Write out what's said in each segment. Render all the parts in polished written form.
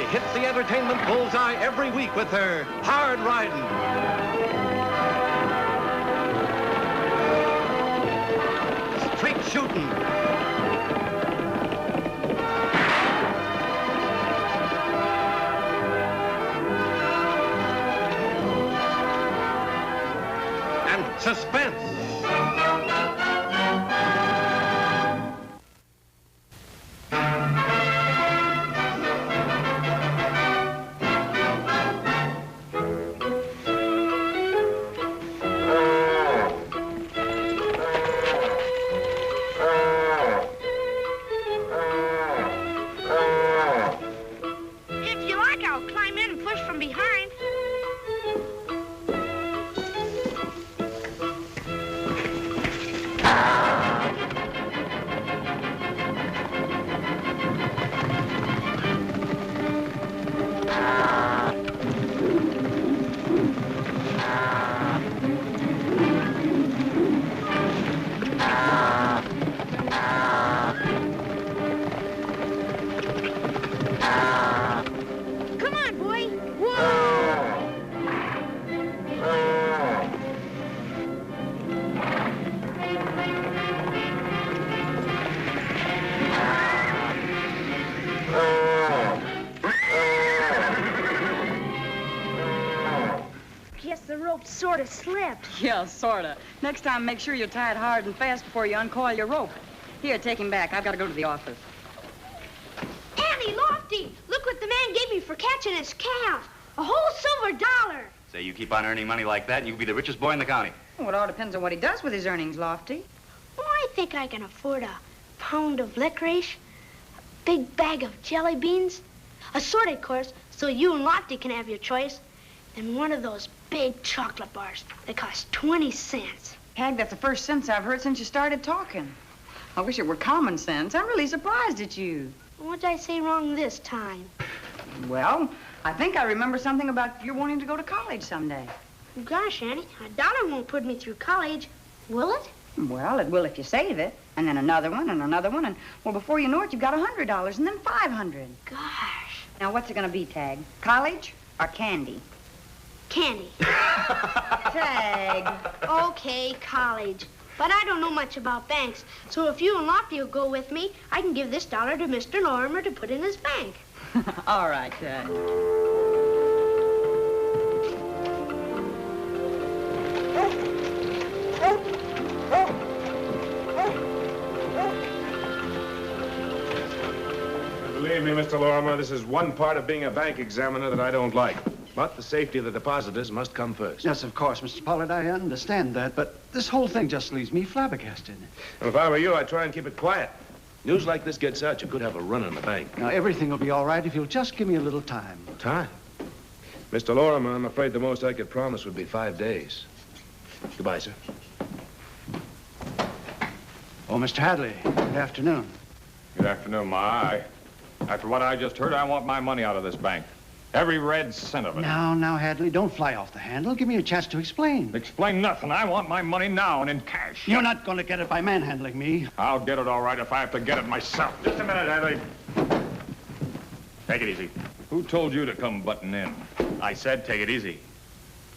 hits the entertainment bullseye every week with her hard riding. Street shooting. And suspense. Sort of slipped. Yeah, sort of. Next time, make sure you tie it hard and fast before you uncoil your rope. Here, take him back. I've got to go to the office. Annie, Lofty, look what the man gave me for catching his calf. A whole silver dollar. Say, you keep on earning money like that, and you'll be the richest boy in the county. Well, it all depends on what he does with his earnings, Lofty. Well, I think I can afford a pound of licorice, a big bag of jelly beans, assorted course, so you and Lofty can have your choice, and one of those big chocolate bars that cost 20 cents. Tagg, that's the first sense I've heard since you started talking. I wish it were common sense. I'm really surprised at you. What did I say wrong this time? Well, I think I remember something about your wanting to go to college someday. Gosh, Annie, a dollar won't put me through college, will it? Well, it will if you save it. And then another one, and, well, before you know it, you've got $100, and then $500. Gosh. Now, what's it gonna be, Tagg? College or candy? Candy. Tagg. Okay, college. But I don't know much about banks, so if you and Lofty will go with me, I can give this dollar to Mr. Lorimer to put in his bank. All right, Tagg. Believe me, Mr. Lorimer, this is one part of being a bank examiner that I don't like. But the safety of the depositors must come first. Yes, of course, Mr. Pollard, I understand that, but this whole thing just leaves me flabbergasted. Well, if I were you, I'd try and keep it quiet. News like this gets out, you could have a run on the bank. Now, everything will be all right if you'll just give me a little time. Time? Mr. Lorimer, I'm afraid the most I could promise would be 5 days. Goodbye, sir. Oh, Mr. Hadley, good afternoon. Good afternoon, Ma. After what I just heard, I want my money out of this bank. Every red cent of it. Now, Hadley, don't fly off the handle. Give me a chance to explain. Explain nothing. I want my money now and in cash. You're not going to get it by manhandling me. I'll get it all right if I have to get it myself. Just a minute, Hadley. Take it easy. Who told you to come butting in? I said take it easy.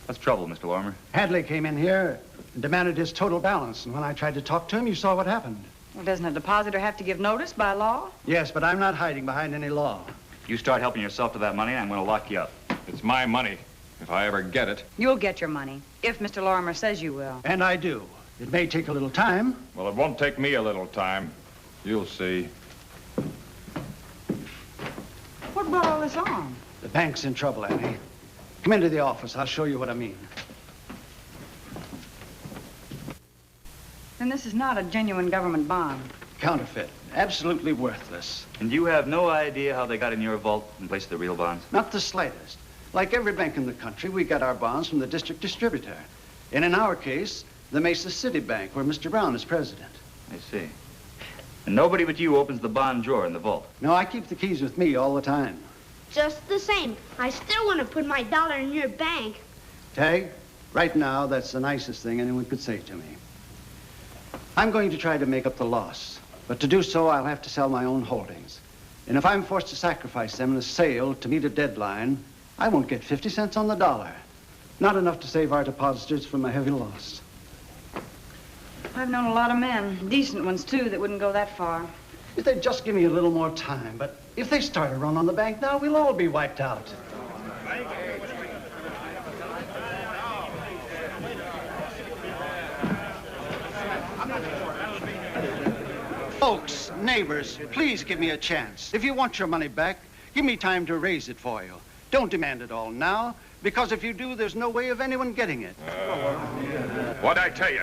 What's trouble, Mr. Lorimer? Hadley came in here and demanded his total balance, and when I tried to talk to him, you saw what happened. Well, doesn't a depositor have to give notice by law? Yes, but I'm not hiding behind any law. If you start helping yourself to that money, I'm going to lock you up. It's my money. If I ever get it. You'll get your money, if Mr. Lorimer says you will. And I do. It may take a little time. Well, it won't take me a little time. You'll see. What brought all this on? The bank's in trouble, Annie. Come into the office. I'll show you what I mean. Then this is not a genuine government bond. Counterfeit. Absolutely worthless. And you have no idea how they got in your vault in place of the real bonds? Not the slightest. Like every bank in the country, we got our bonds from the district distributor. And in our case, the Mesa City Bank, where Mr. Brown is president. I see. And nobody but you opens the bond drawer in the vault? No, I keep the keys with me all the time. Just the same, I still want to put my dollar in your bank. Tagg, right now, that's the nicest thing anyone could say to me. I'm going to try to make up the loss. But to do so, I'll have to sell my own holdings. And if I'm forced to sacrifice them in a sale to meet a deadline, I won't get 50 cents on the dollar. Not enough to save our depositors from a heavy loss. I've known a lot of men, decent ones, too, that wouldn't go that far. If they'd just give me a little more time, but if they start a run on the bank now, we'll all be wiped out. Folks, neighbors, please give me a chance. If you want your money back, give me time to raise it for you. Don't demand it all now, because if you do, there's no way of anyone getting it. What'd I tell you?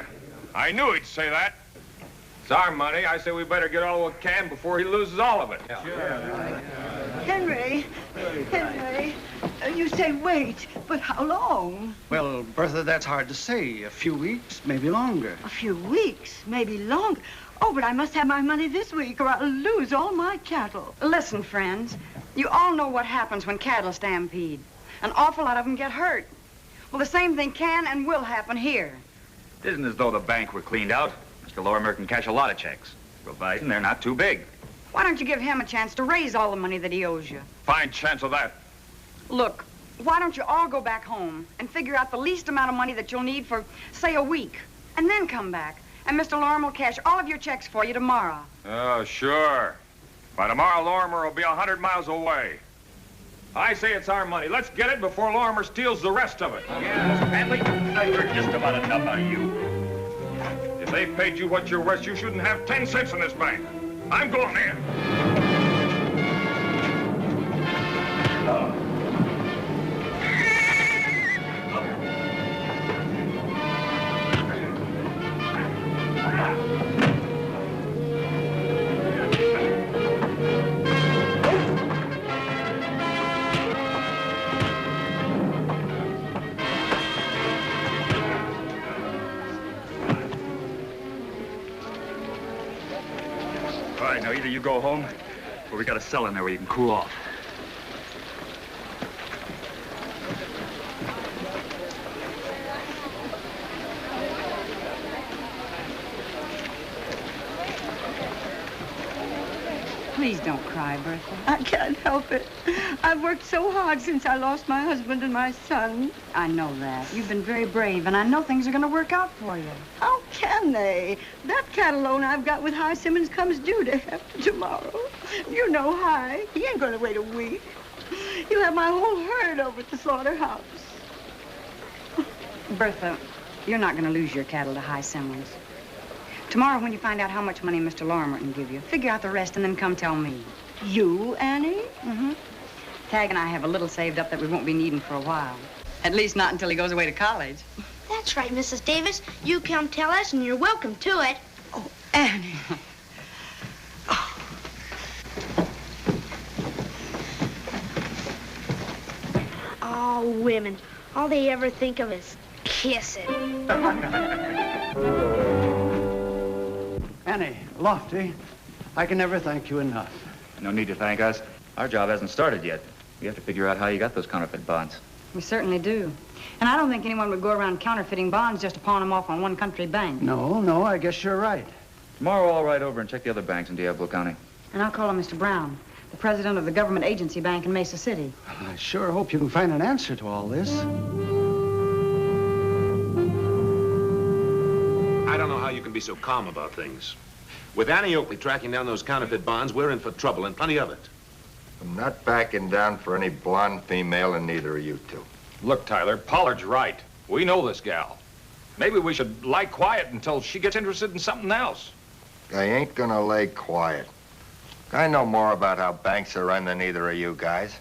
I knew he'd say that. It's our money. I say we better get all we can before he loses all of it. Henry, you say wait, but how long? Well, Bertha, that's hard to say. A few weeks, maybe longer. A few weeks, maybe longer. Oh, but I must have my money this week or I'll lose all my cattle. Listen, friends, you all know what happens when cattle stampede. An awful lot of them get hurt. Well, the same thing can and will happen here. It isn't as though the bank were cleaned out. Mr. Lorimer can cash a lot of checks, providing they're not too big. Why don't you give him a chance to raise all the money that he owes you? Fine chance of that. Look, why don't you all go back home and figure out the least amount of money that you'll need for, say, a week, and then come back, and Mr. Lorimer will cash all of your checks for you tomorrow. Oh, sure. By tomorrow, Lorimer will be 100 miles away. I say it's our money. Let's get it before Lorimer steals the rest of it. Yeah, Stanley, I've heard just about enough out of you. If they paid you what you're worth, you shouldn't have 10 cents in this bank. I'm going in. All right, now either you go home, or we got a cell in there where you can cool off. Please don't cry, Bertha. I can't help it. I've worked so hard since I lost my husband and my son. I know that. You've been very brave, and I know things are going to work out for you. How can they? That cattle loan I've got with High Simmons comes due to after tomorrow. You know High. He ain't going to wait a week. He'll have my whole herd over at the slaughterhouse. Bertha, you're not going to lose your cattle to High Simmons. Tomorrow, when you find out how much money Mr. Lorimer can give you, figure out the rest and then come tell me. You, Annie? Mm-hmm. Tagg and I have a little saved up that we won't be needing for a while. At least not until he goes away to college. That's right, Mrs. Davis. You come tell us, and you're welcome to it. Oh, Annie. Oh, women. All they ever think of is kissing. Annie, Lofty, I can never thank you enough. No need to thank us. Our job hasn't started yet. We have to figure out how you got those counterfeit bonds. We certainly do. And I don't think anyone would go around counterfeiting bonds just to pawn them off on one country bank. No, I guess you're right. Tomorrow I'll ride over and check the other banks in Diablo County. And I'll call on Mr. Brown, the president of the government agency bank in Mesa City. I sure hope you can find an answer to all this. I don't know how you can be so calm about things. With Annie Oakley tracking down those counterfeit bonds, we're in for trouble, and plenty of it. I'm not backing down for any blonde female, and neither are you two. Look, Tyler, Pollard's right. We know this gal. Maybe we should lie quiet until she gets interested in something else. I ain't gonna lay quiet. I know more about how banks are run than either of you guys.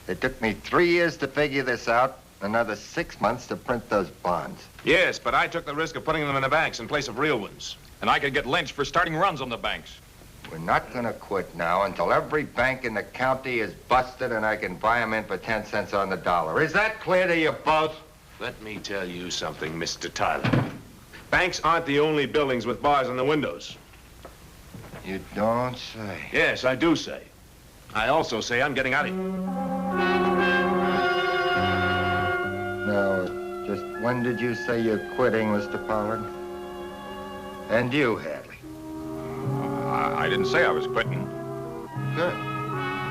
It took me 3 years to figure this out, another 6 months to print those bonds. Yes, but I took the risk of putting them in the banks in place of real ones. And I could get lynched for starting runs on the banks. We're not gonna quit now until every bank in the county is busted and I can buy them in for 10 cents on the dollar. Is that clear to you both? Let me tell you something, Mr. Tyler. Banks aren't the only buildings with bars on the windows. You don't say. Yes, I do say. I also say I'm getting out of here. Now, just when did you say you're quitting, Mr. Pollard? And you, Hadley? I didn't say I was quitting. Good.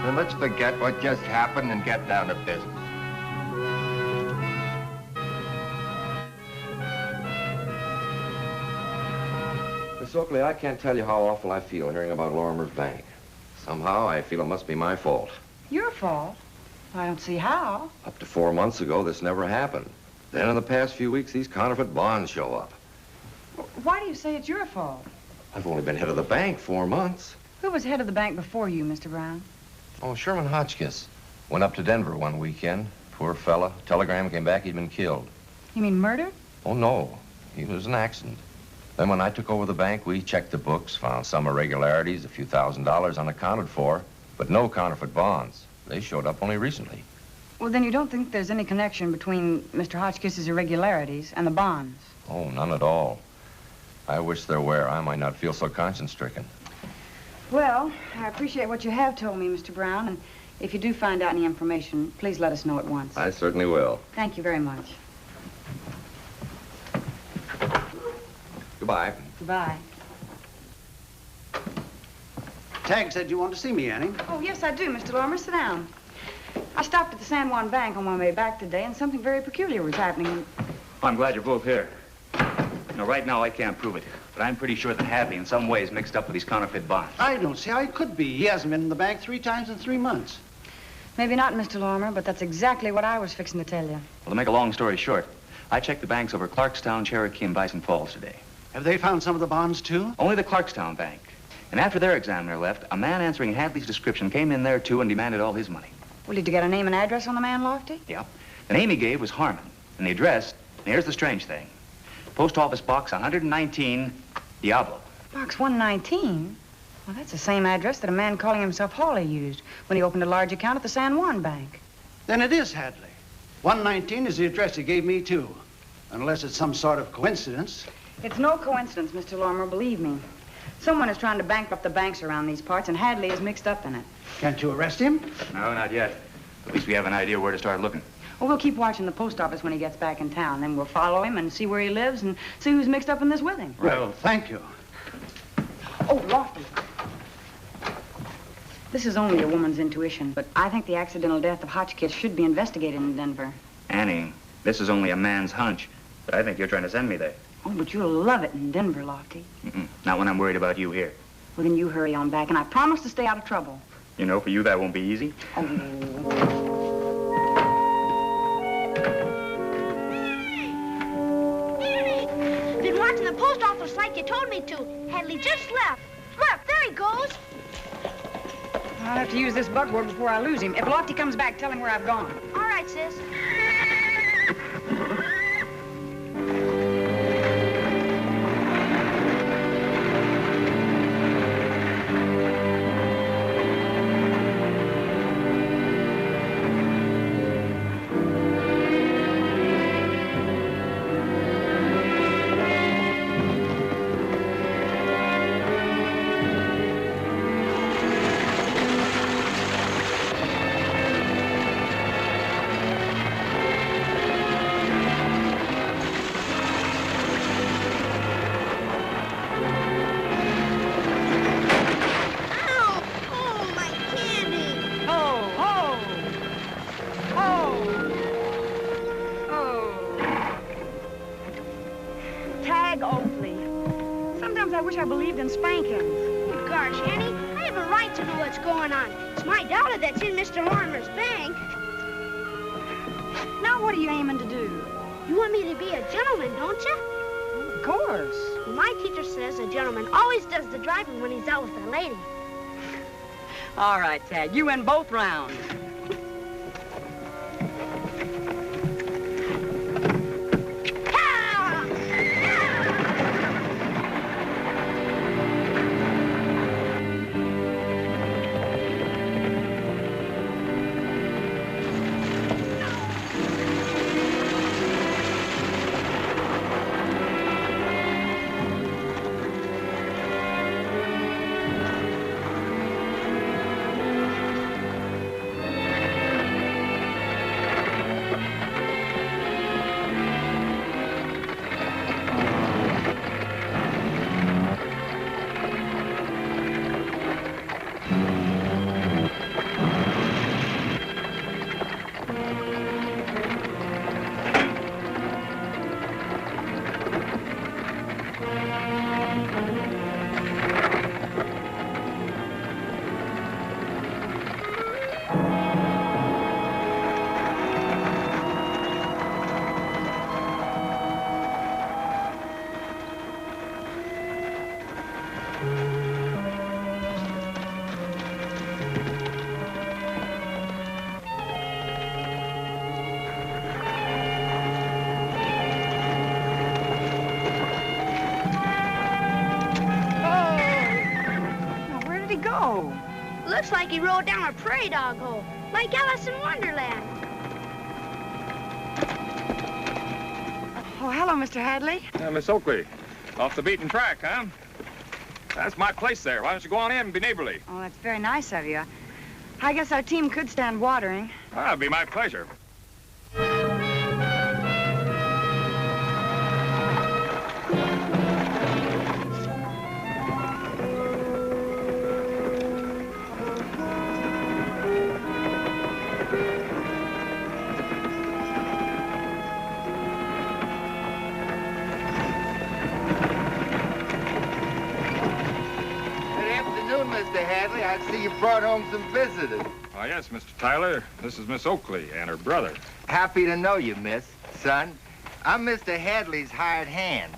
Then let's forget what just happened and get down to business. Miss Oakley, I can't tell you how awful I feel hearing about Lorimer's bank. Somehow, I feel it must be my fault. Your fault? I don't see how. Up to 4 months ago, this never happened. Then in the past few weeks, these counterfeit bonds show up. Why do you say it's your fault? I've only been head of the bank 4 months. Who was head of the bank before you, Mr. Brown? Oh, Sherman Hotchkiss. Went up to Denver one weekend. Poor fella. Telegram came back he'd been killed. You mean murdered? Oh, no. He was an accident. Then when I took over the bank, we checked the books, found some irregularities, a few $1,000s unaccounted for, but no counterfeit bonds. They showed up only recently. Well, then you don't think there's any connection between Mr. Hotchkiss's irregularities and the bonds? Oh, none at all. I wish there were. I might not feel so conscience-stricken. Well, I appreciate what you have told me, Mr. Brown, and if you do find out any information, please let us know at once. I certainly will. Thank you very much. Goodbye. Goodbye. Tagg said you want to see me, Annie. Oh, yes, I do, Mr. Lorimer. Sit down. I stopped at the San Juan Bank on my way back today, and something very peculiar was happening. I'm glad you're both here. You know, right now I can't prove it, but I'm pretty sure that Hadley in some way is mixed up with these counterfeit bonds. I don't see how he could be. He hasn't been in the bank 3 times in 3 months. Maybe not, Mr. Lorimer, but that's exactly what I was fixing to tell you. Well, to make a long story short, I checked the banks over Clarkstown, Cherokee, and Bison Falls today. Have they found some of the bonds, too? Only the Clarkstown Bank. And after their examiner left, a man answering Hadley's description came in there, too, and demanded all his money. Well, did you get a name and address on the man, Lofty? Yep. The name he gave was Harmon. And the address, and here's the strange thing. Post Office Box 119, Diablo. Box 119? Well, that's the same address that a man calling himself Hawley used when he opened a large account at the San Juan Bank. Then it is Hadley. 119 is the address he gave me, too. Unless it's some sort of coincidence. It's no coincidence, Mr. Lorimer, believe me. Someone is trying to bankrupt the banks around these parts, and Hadley is mixed up in it. Can't you arrest him? No, not yet. At least we have an idea where to start looking. Well, we'll keep watching the post office when he gets back in town. Then we'll follow him and see where he lives and see who's mixed up in this with him. Well, thank you. Oh, Lofty. This is only a woman's intuition, but I think the accidental death of Hotchkiss should be investigated in Denver. Annie, this is only a man's hunch, but I think you're trying to send me there. Oh, but you'll love it in Denver, Lofty. Not when I'm worried about you here. Well, then you hurry on back, and I promise to stay out of trouble. You know, for you, that won't be easy. Been watching the post office like you told me to. Hadley just left. Look, there he goes. I'll have to use this buckboard before I lose him. If Lofty comes back, tell him where I've gone. All right, sis. Tagg Oakley. Sometimes I wish I believed in spankings. Good gosh, Annie, I have a right to know what's going on. It's my daughter that's in Mr. Lorimer's bank. Now, what are you aiming to do? You want me to be a gentleman, don't you? Of course. Well, my teacher says a gentleman always does the driving when he's out with a lady. All right, Tagg, you win both rounds. know? Looks like he rolled down a prairie dog hole, like Alice in Wonderland. Oh, hello, Mr. Hadley. Miss Oakley, off the beaten track, huh? That's my place there. Why don't you go on in and be neighborly? Oh, that's very nice of you. I guess our team could stand watering. It'd be my pleasure. Mr. Hadley, I see you brought home some visitors. Oh, yes, Mr. Tyler. This is Miss Oakley and her brother. Happy to know you, miss. Son, I'm Mr. Hadley's hired hand.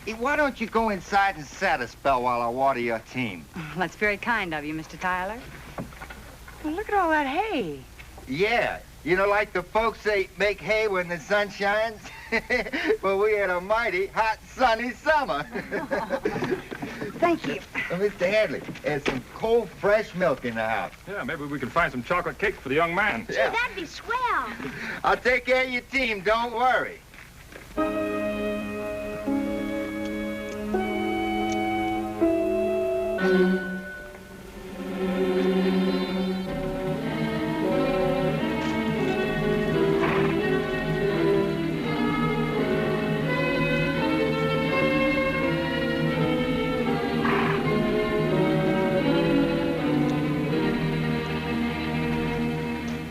Hey, why don't you go inside and sat a spell while I water your team? Oh, that's very kind of you, Mr. Tyler. Well, look at all that hay. Yeah, you know, like the folks say, make hay when the sun shines. Well, we had a mighty hot, sunny summer. Thank you. Mr. Hadley, there's some cold, fresh milk in the house. Yeah, maybe we can find some chocolate cake for the young man. Gee, that'd be swell. I'll take care of your team, don't worry.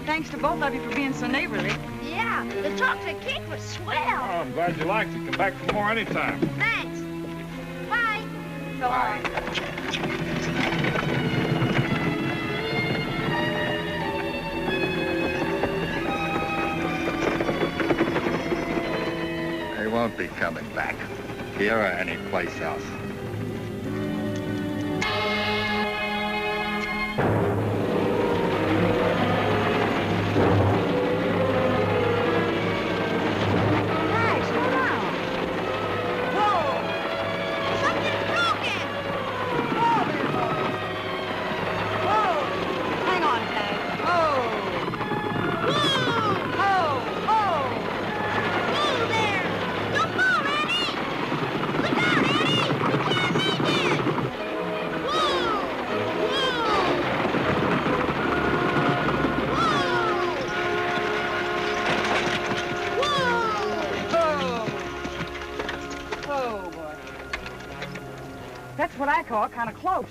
Thanks to both of you for being so neighborly. Yeah, the chocolate cake was swell. Oh, I'm glad you liked it. Come back for more anytime. Thanks. Bye. Bye. They won't be coming back here or anyplace else. That's what I call kind of close.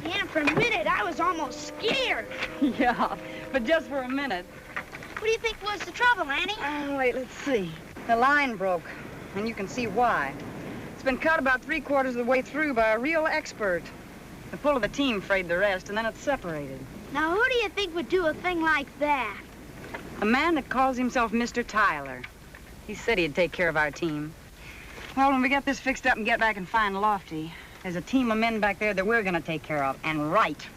Yeah, for a minute, I was almost scared. Yeah, but just for a minute. What do you think was the trouble, Annie? Wait, let's see. The line broke, and you can see why. It's been cut about 3/4 of the way through by a real expert. The pull of the team frayed the rest, and then it's separated. Now, who do you think would do a thing like that? A man that calls himself Mr. Tyler. He said he'd take care of our team. Well, when we get this fixed up and get back and find Lofty, there's a team of men back there that we're gonna take care of, and right.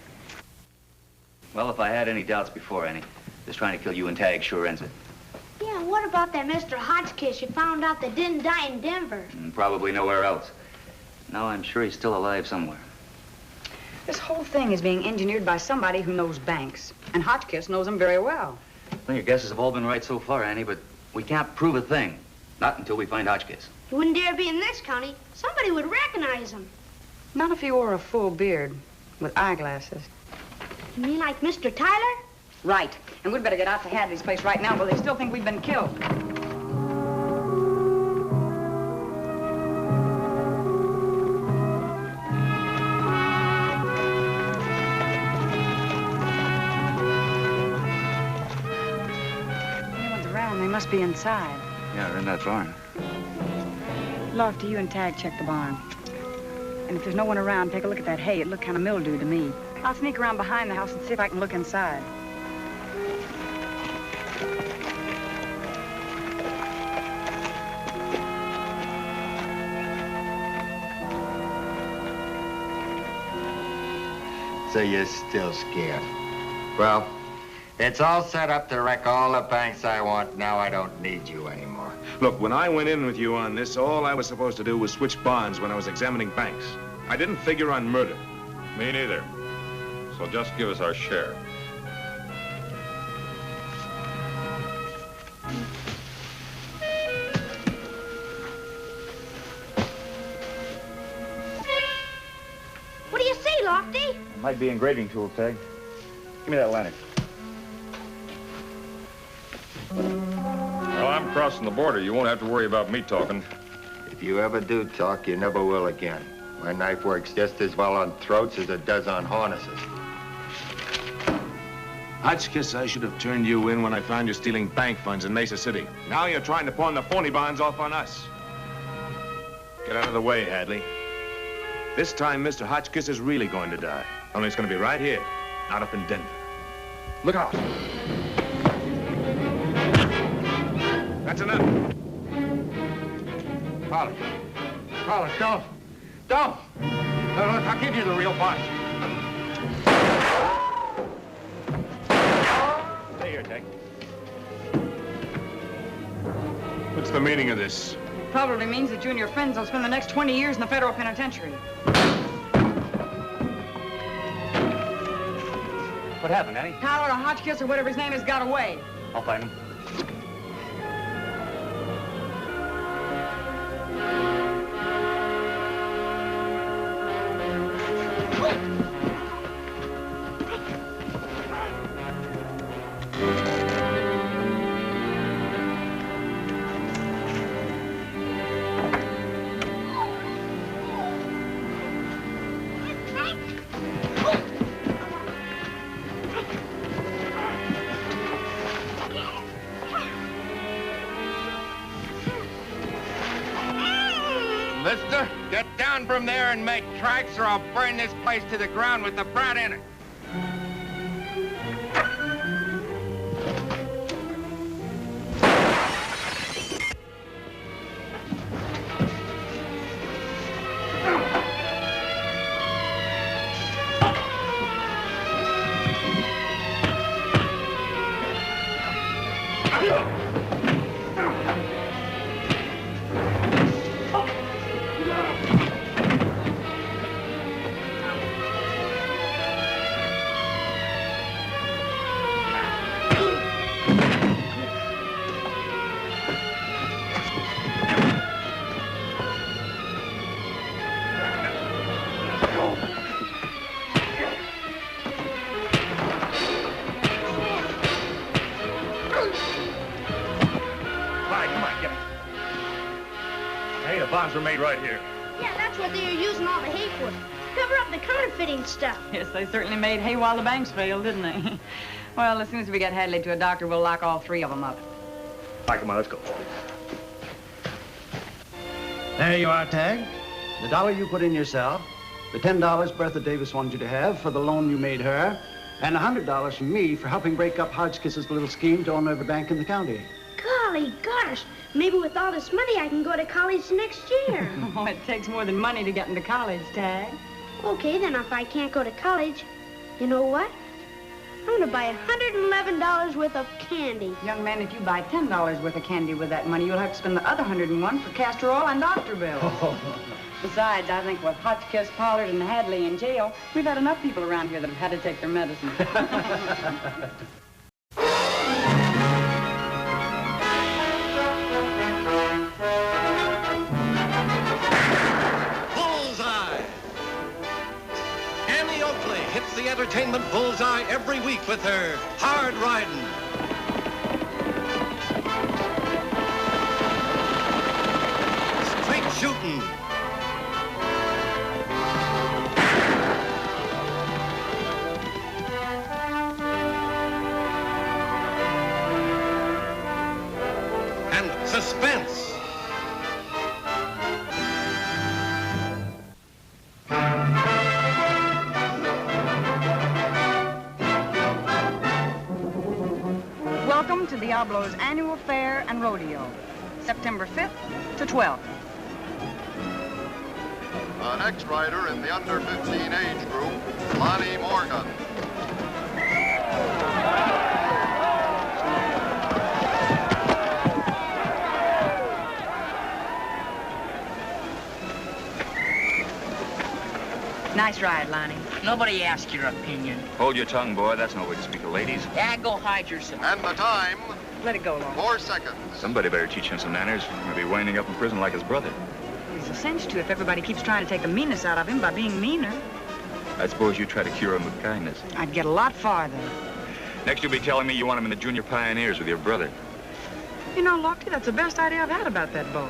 Well, if I had any doubts before, Annie, this trying to kill you and Tagg sure ends it. Yeah, what about that Mr. Hotchkiss you found out that didn't die in Denver? Probably nowhere else. No, I'm sure he's still alive somewhere. This whole thing is being engineered by somebody who knows banks, and Hotchkiss knows them very well. Well, your guesses have all been right so far, Annie, but we can't prove a thing. Not until we find Hotchkiss. He wouldn't dare be in this county. Somebody would recognize him. Not if he wore a full beard with eyeglasses. You mean like Mr. Tyler? Right. And we'd better get out to Hadley's place right now, but they still think we've been killed. Anyone's around, they must be inside. Yeah, they're in that barn. Lofty, you and Tagg check the barn. And if there's no one around, take a look at that hay. It looked kind of mildewed to me. I'll sneak around behind the house and see if I can look inside. So you're still scared. Well, it's all set up to wreck all the banks I want. Now I don't need you anymore. Look, when I went in with you on this, all I was supposed to do was switch bonds when I was examining banks. I didn't figure on murder. Me neither. so just give us our share. What do you say, Lofty? It might be engraving tool, Tagg. Give me that lantern. Well, I'm crossing the border. You won't have to worry about me talking. If you ever do talk, you never will again. My knife works just as well on throats as it does on harnesses. Hotchkiss, I should have turned you in when I found you stealing bank funds in Mesa City. Now you're trying to pawn the phony bonds off on us. Get out of the way, Hadley. This time, Mr. Hotchkiss is really going to die. Only it's going to be right here, not up in Denver. Look out. That's enough. Carlos, don't. Don't. Look, I'll give you the real boss. Stay here, Tagg. What's the meaning of this? Probably means that you and your friends will spend the next 20 years in the federal penitentiary. What happened, Annie? Tyler or Hotchkiss or whatever his name is got away. I'll find him. Mister, get down from there and make tracks, or I'll burn this place to the ground with the brat in it. Were made right here. Yeah, that's what they were using all the hay for. Cover up the counterfeiting stuff. Yes, they certainly made hay while the banks failed, didn't they? Well, as soon as we get Hadley to a doctor, we'll lock all three of them up. All right, come on, let's go. There you are, Tagg. The $1 you put in yourself, the $10 Bertha Davis wanted you to have for the loan you made her, and $100 from me for helping break up Hotchkiss's little scheme to own every bank in the county. Golly gosh, maybe with all this money I can go to college next year. Oh, it takes more than money to get into college, Tagg. Okay, then if I can't go to college, you know what? I'm gonna buy $111 worth of candy. Young man, if you buy $10 worth of candy with that money, you'll have to spend the other 101 for castor oil and doctor bills. Besides, I think with Hotchkiss, Pollard, and Hadley in jail, we've had enough people around here that have had to take their medicine. Annie Oakley hits the entertainment bullseye every week with her hard riding. Straight shooting. And suspense. Welcome to Diablo's annual fair and rodeo, September 5th to 12th. The next rider in the under 15 age group, Lonnie Morgan. Nice ride, Lonnie. Nobody asked your opinion. Hold your tongue, boy. That's no way to speak to ladies. Yeah, go hide yourself. And the time, Let it go, Lonnie. 4 seconds. Somebody better teach him some manners. He'll be winding up in prison like his brother. He's a cinch to if everybody keeps trying to take the meanness out of him by being meaner. I suppose you try to cure him with kindness. I'd get a lot farther. Next, you'll be telling me you want him in the Junior Pioneers with your brother. You know, Lofty, that's the best idea I've had about that boy.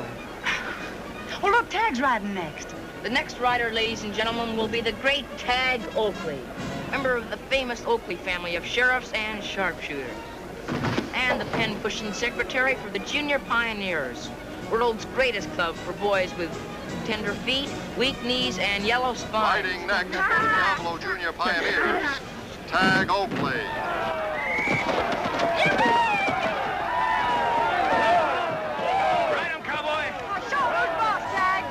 Oh, look, Tagg's riding next. The next rider, ladies and gentlemen, will be the great Tagg Oakley, member of the famous Oakley family of sheriffs and sharpshooters, and the pen-pushing secretary for the Junior Pioneers, world's greatest club for boys with tender feet, weak knees, and yellow spines. Riding next for the Diablo Junior Pioneers, Tagg Oakley. Ride him, cowboy! Oh, show who's boss, Tagg.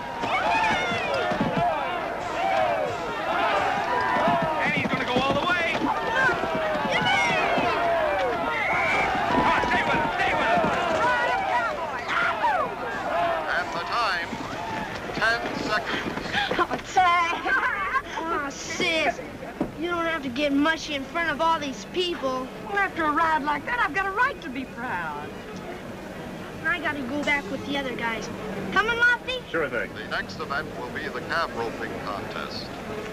And he's gonna go all the way. Come on, stay with him, stay with him. Ride him, cowboy. And the time, 10 seconds. Oh, Tagg. Oh, sis, you don't have to get mushy in front of all these people. Well, after a ride like that, I've got a right to be proud. I gotta go back with the other guys. Coming, Lofty? Sure thing. The next event will be the calf roping contest.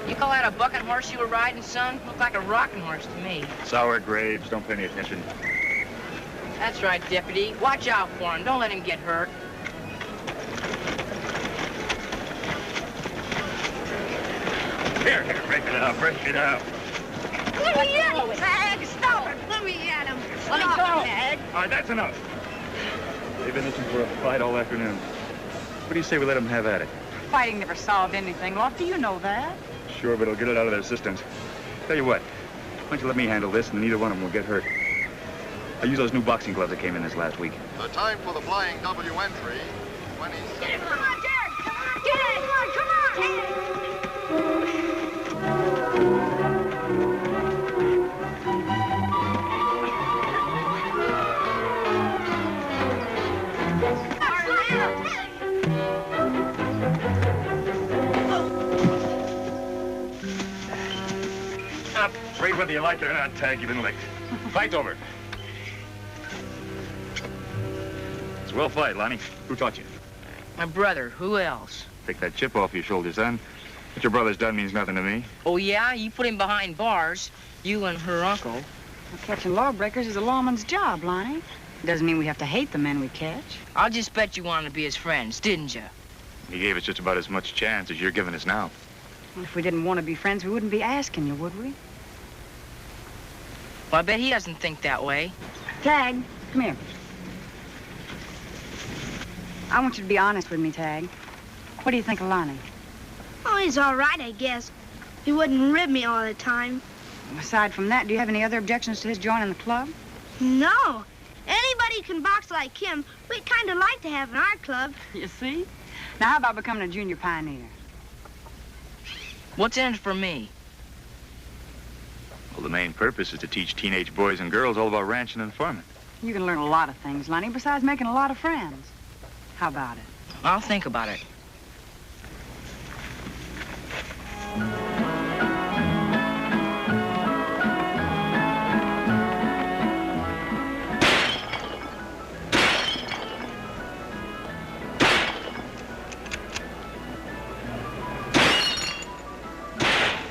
You call that a bucking horse you were riding, son? Looked like a rocking horse to me. Sour grapes. Don't pay any attention. That's right, Deputy. Watch out for him. Don't let him get hurt. Here, break it up, break it up. Let me at him, Tagg! Stop it! Let me at him! Let me go. Tagg! All right, that's enough. They've been itching for a fight all afternoon. What do you say we let them have at it? Fighting never solved anything, Lofty. You know that. Sure, but it'll get it out of their systems. Tell you what, why don't you let me handle this, and neither one of them will get hurt. I'll use those new boxing gloves that came in this last week. The time for the flying W entry, 20 seconds. Come on, Tagg! Come on! Get it! Come on! Afraid whether you like it or not, Tagg, you've been licked. Fight's over. It's a well fight, Lonnie. Who taught you? My brother. Who else? Take that chip off your shoulder, son. What your brother's done means nothing to me. Oh, yeah? You put him behind bars. You and her uncle. Well, catching lawbreakers is a lawman's job, Lonnie. It doesn't mean we have to hate the men we catch. I'll just bet you wanted to be his friends, didn't you? He gave us just about as much chance as you're giving us now. Well, if we didn't want to be friends, we wouldn't be asking you, would we? Well, I bet he doesn't think that way. Tagg, come here. I want you to be honest with me, Tagg. What do you think of Lonnie? Oh, he's all right, I guess. He wouldn't rib me all the time. Aside from that, do you have any other objections to his joining the club? No. Anybody can box like him. We'd kind of like to have in our club. You see? Now, how about becoming a junior pioneer? What's in it for me? Well, the main purpose is to teach teenage boys and girls all about ranching and farming. You can learn a lot of things, Lonnie, besides making a lot of friends. How about it? I'll think about it.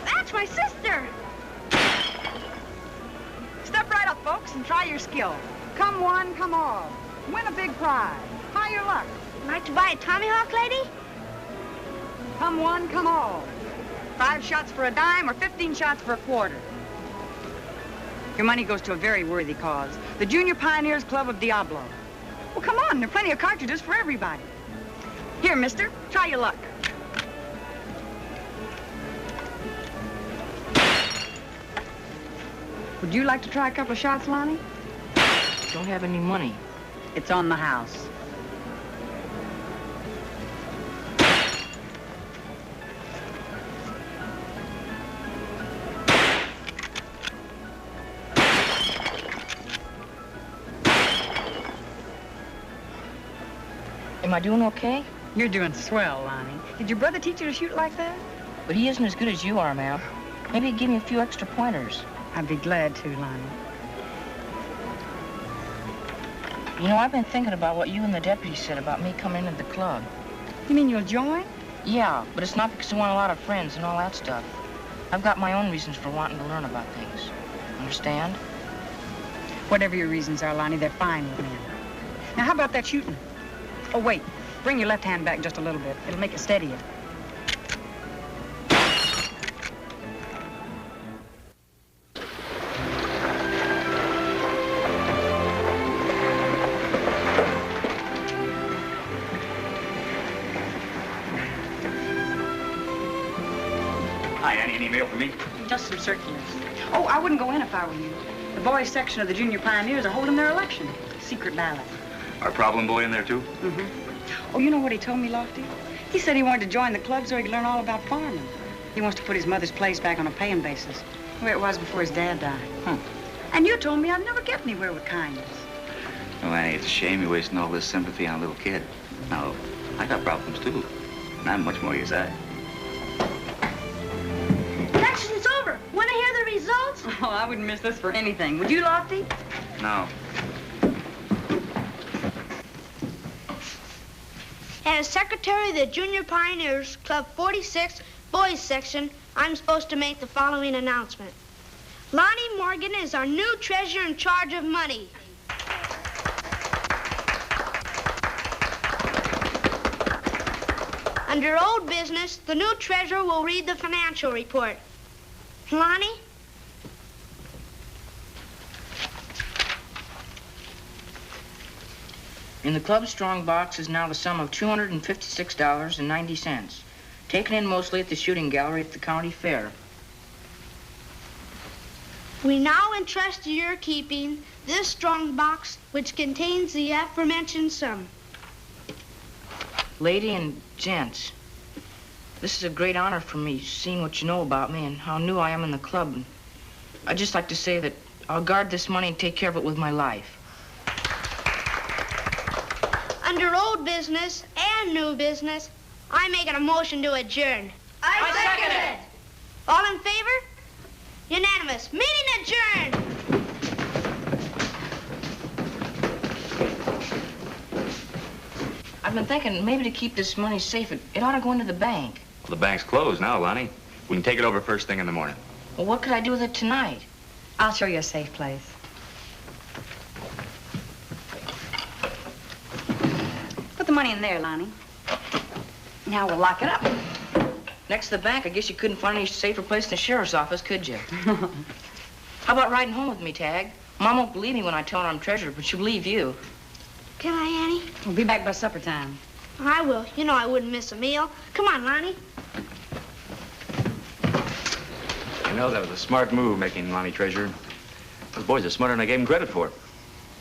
That's my sister. Step right up, folks, and try your skill. Come one, come all. Win a big prize. High your luck. Like to buy a Tomahawk, lady? Come one, come all. 5 shots for a dime or 15 shots for a quarter. Your money goes to a very worthy cause. The Junior Pioneers Club of Diablo. Well, come on, there are plenty of cartridges for everybody. Here, mister, try your luck. Would you like to try a couple of shots, Lonnie? Don't have any money. It's on the house. Am I doing okay? You're doing swell, Lonnie. Did your brother teach you to shoot like that? but he isn't as good as you are, ma'am. Maybe he'd give me a few extra pointers. I'd be glad to, Lonnie. You know, I've been thinking about what you and the deputy said about me coming into the club. You mean you'll join? Yeah, but it's not because I want a lot of friends and all that stuff. I've got my own reasons for wanting to learn about things. Understand? Whatever your reasons are, Lonnie, they're fine with me. Now, how about that shooting? Oh, wait. Bring your left hand back just a little bit. It'll make it steadier. Hi, Annie. Any mail for me? Just some circulars. Oh, I wouldn't go in if I were you. The boys' section of the Junior Pioneers are holding their election. Secret ballot. Our problem boy in there, too? Oh, you know what he told me, Lofty? He said he wanted to join the club so he could learn all about farming. He wants to put his mother's place back on a paying basis, the way it was before his dad died. And you told me I'd never get anywhere with kindness. Well, Annie, it's a shame you're wasting all this sympathy on a little kid. Now, I got problems, too. And I'm much more as I. Election's over. Want to hear the results? Oh, I wouldn't miss this for anything. Would you, Lofty? No. As secretary of the Junior Pioneers, Club 46, Boys Section, I'm supposed to make the following announcement. Lonnie Morgan is our new treasurer in charge of money. Under old business, the new treasurer will read the financial report. Lonnie? In the club strong box is now the sum of $256.90, taken in mostly at the shooting gallery at the county fair. We now entrust to your keeping this strong box, which contains the aforementioned sum. Lady and gents, this is a great honor for me, seeing what you know about me and how new I am in the club. And I'd just like to say that I'll guard this money and take care of it with my life. Under old business and new business, I'm making a motion to adjourn. I second it. All in favor? Unanimous. Meeting adjourned. I've been thinking maybe to keep this money safe, it ought to go into the bank. Well, the bank's closed now, Lonnie. We can take it over first thing in the morning. Well, what could I do with it tonight? I'll show you a safe place. Put the money in there, Lonnie. Now we'll lock it up. Next to the bank, I guess you couldn't find any safer place than the sheriff's office, could you? How about riding home with me, Tagg? Mom won't believe me when I tell her I'm treasurer, but she'll believe you. Can I, Annie? We'll be back by supper time. I will. You know I wouldn't miss a meal. Come on, Lonnie. You know, that was a smart move, making Lonnie treasurer. Those boys are smarter than I gave them credit for.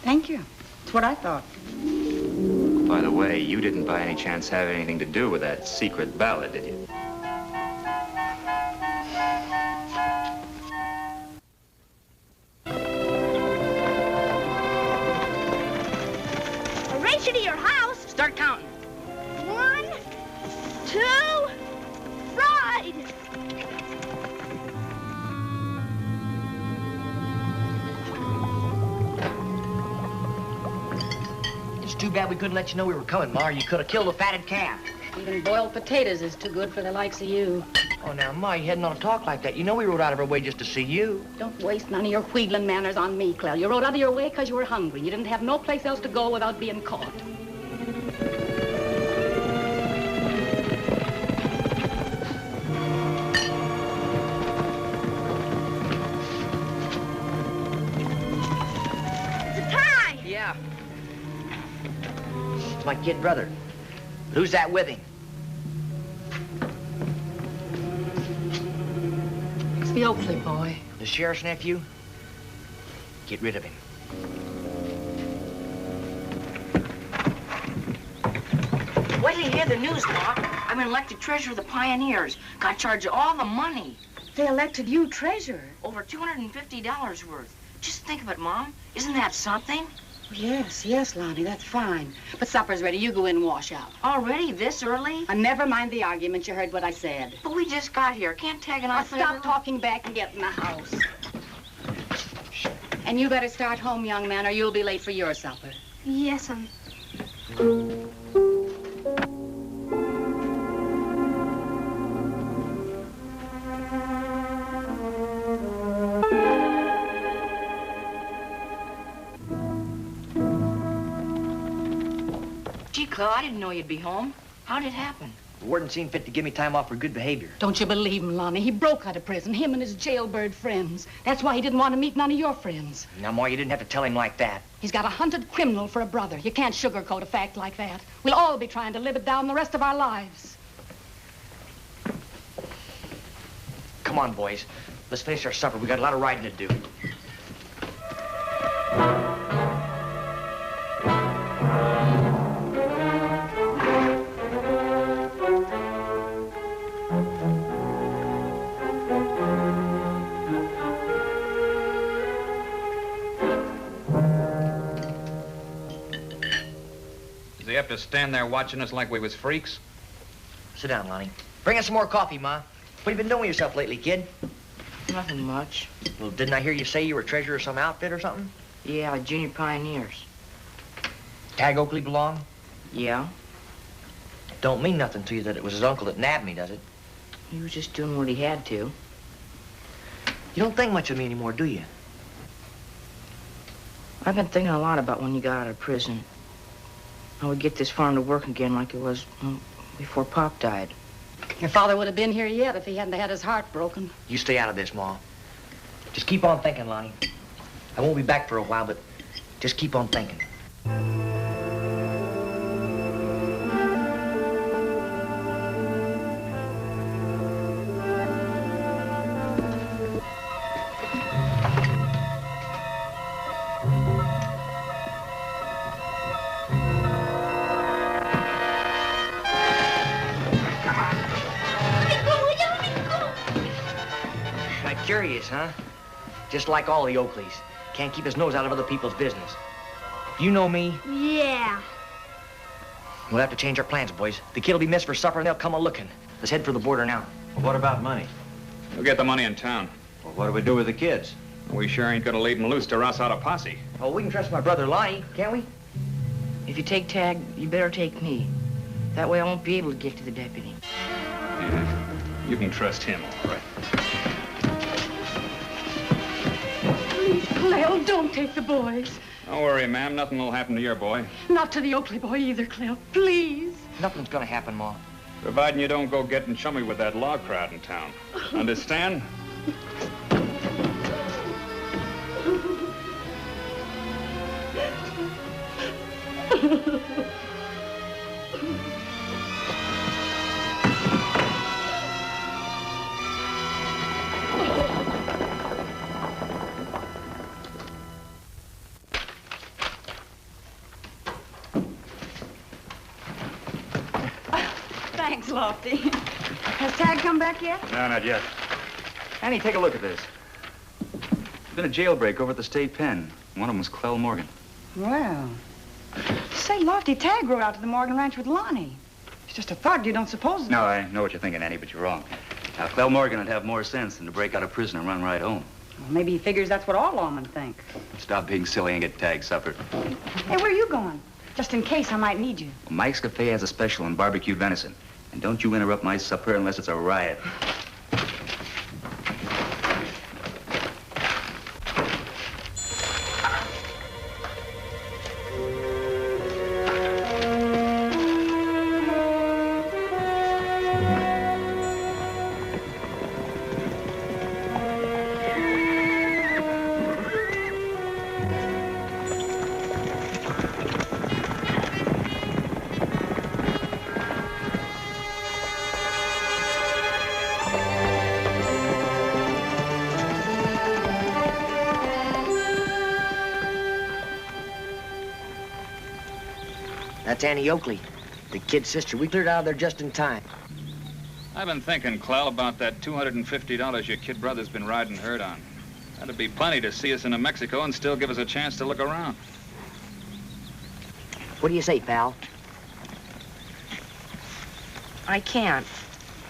Thank you. That's what I thought. By the way, you didn't by any chance have anything to do with that secret ballot, did you? I'll race you to your house. Start counting. 1, 2, ride. It's too bad we couldn't let you know we were coming, Ma, or you could have killed a fatted calf. Even boiled potatoes is too good for the likes of you. Oh, now, Ma, you hadn't ought to talk like that. You know we rode out of our way just to see you. Don't waste none of your wheedling manners on me, Clell. You rode out of your way because you were hungry. You didn't have no place else to go without being caught. It's a tie. Yeah. It's my kid brother. But who's that with him? It's the Oakley boy. The sheriff's nephew? Get rid of him. Wait till you hear the news, Ma. I've been elected treasurer of the Pioneers. Got charge of all the money. They elected you treasurer. Over $250 worth. Just think of it, Mom. Isn't that something? Yes, Lonnie, that's fine. But supper's ready. You go in and wash out. Already this early? Never mind the argument. You heard what I said. But we just got here. Can't Tagg and I stop talking back and get in the house. And you better start home, young man, or you'll be late for your supper. Yes, Gee, Clell, I didn't know you'd be home. How did it happen? The warden seemed fit to give me time off for good behavior. Don't you believe him, Lonnie? He broke out of prison, him and his jailbird friends. That's why he didn't want to meet none of your friends. Now, Ma, you didn't have to tell him like that. He's got a hunted criminal for a brother. You can't sugarcoat a fact like that. We'll all be trying to live it down the rest of our lives. Come on, boys. Let's finish our supper. We got a lot of riding to do. Have to stand there watching us like we was freaks? Sit down, Lonnie. Bring us some more coffee, Ma. What have you been doing with yourself lately, kid? Nothing much. Well, didn't I hear you say you were treasurer of some outfit or something? Yeah, Junior Pioneers. Tagg Oakley belong? Yeah. Don't mean nothing to you that it was his uncle that nabbed me, does it? He was just doing what he had to. You don't think much of me anymore, do you? I've been thinking a lot about when you got out of prison. I would get this farm to work again like it was before Pop died. Your father would have been here yet if he hadn't had his heart broken. You stay out of this, Ma. Just keep on thinking, Lonnie. I won't be back for a while, but just keep on thinking. Curious, huh? Just like all the Oakleys. Can't keep his nose out of other people's business. You know me? Yeah. We'll have to change our plans, boys. The kid will be missed for supper and they'll come a-looking. Let's head for the border now. Well, what about money? We'll get the money in town. Well, what do we do with the kids? We sure ain't gonna leave them loose to rouse out a posse. Oh, we can trust my brother Lonnie, can't we? If you take Tagg, you better take me. That way I won't be able to get to the deputy. Yeah, you can trust him, all right. Please, Clell, don't take the boys. Don't worry, ma'am. Nothing will happen to your boy. Not to the Oakley boy either, Clell. Please. Nothing's gonna happen, Ma. Providing you don't go getting chummy with that law crowd in town. Understand? Thanks, Lofty. Has Tagg come back yet? No, not yet. Annie, take a look at this. There's been a jailbreak over at the state pen. One of them was Clell Morgan. Well. Say, Lofty, Tagg rode out to the Morgan Ranch with Lonnie. It's just a thought. You don't suppose... No, I know what you're thinking, Annie, but you're wrong. Now, Clell Morgan would have more sense than to break out of prison and run right home. Well, maybe he figures that's what all lawmen think. Stop being silly and get Tagg supper. Hey, where are you going? Just in case I might need you. Well, Mike's Cafe has a special on barbecued venison. And don't you interrupt my supper unless it's a riot. That's Annie Oakley, the kid's sister. We cleared out of there just in time. I've been thinking, Clell, about that $250 your kid brother's been riding herd on. That'd be plenty to see us into Mexico and still give us a chance to look around. What do you say, pal? I can't.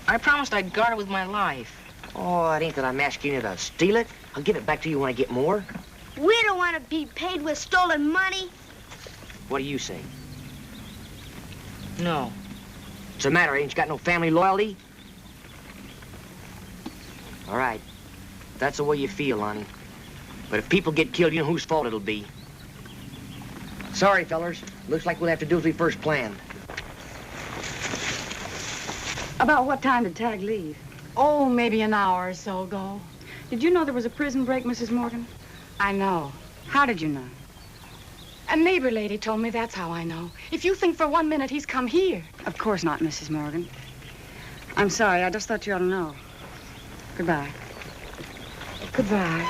I promised I'd guard it with my life. Oh, it ain't that I'm asking you to steal it. I'll give it back to you when I get more. We don't want to be paid with stolen money. What do you say? No. What's the matter? Ain't you got no family loyalty? All right. If that's the way you feel, Lonnie. But if people get killed, you know whose fault it'll be. Sorry, fellers. Looks like we'll have to do as we first planned. About what time did Tagg leave? Oh, maybe an hour or so ago. Did you know there was a prison break, Mrs. Morgan? I know. How did you know? A neighbor lady told me that's how I know. If you think for 1 minute he's come here. Of course not, Mrs. Morgan. I'm sorry. I just thought you ought to know. Goodbye. Goodbye.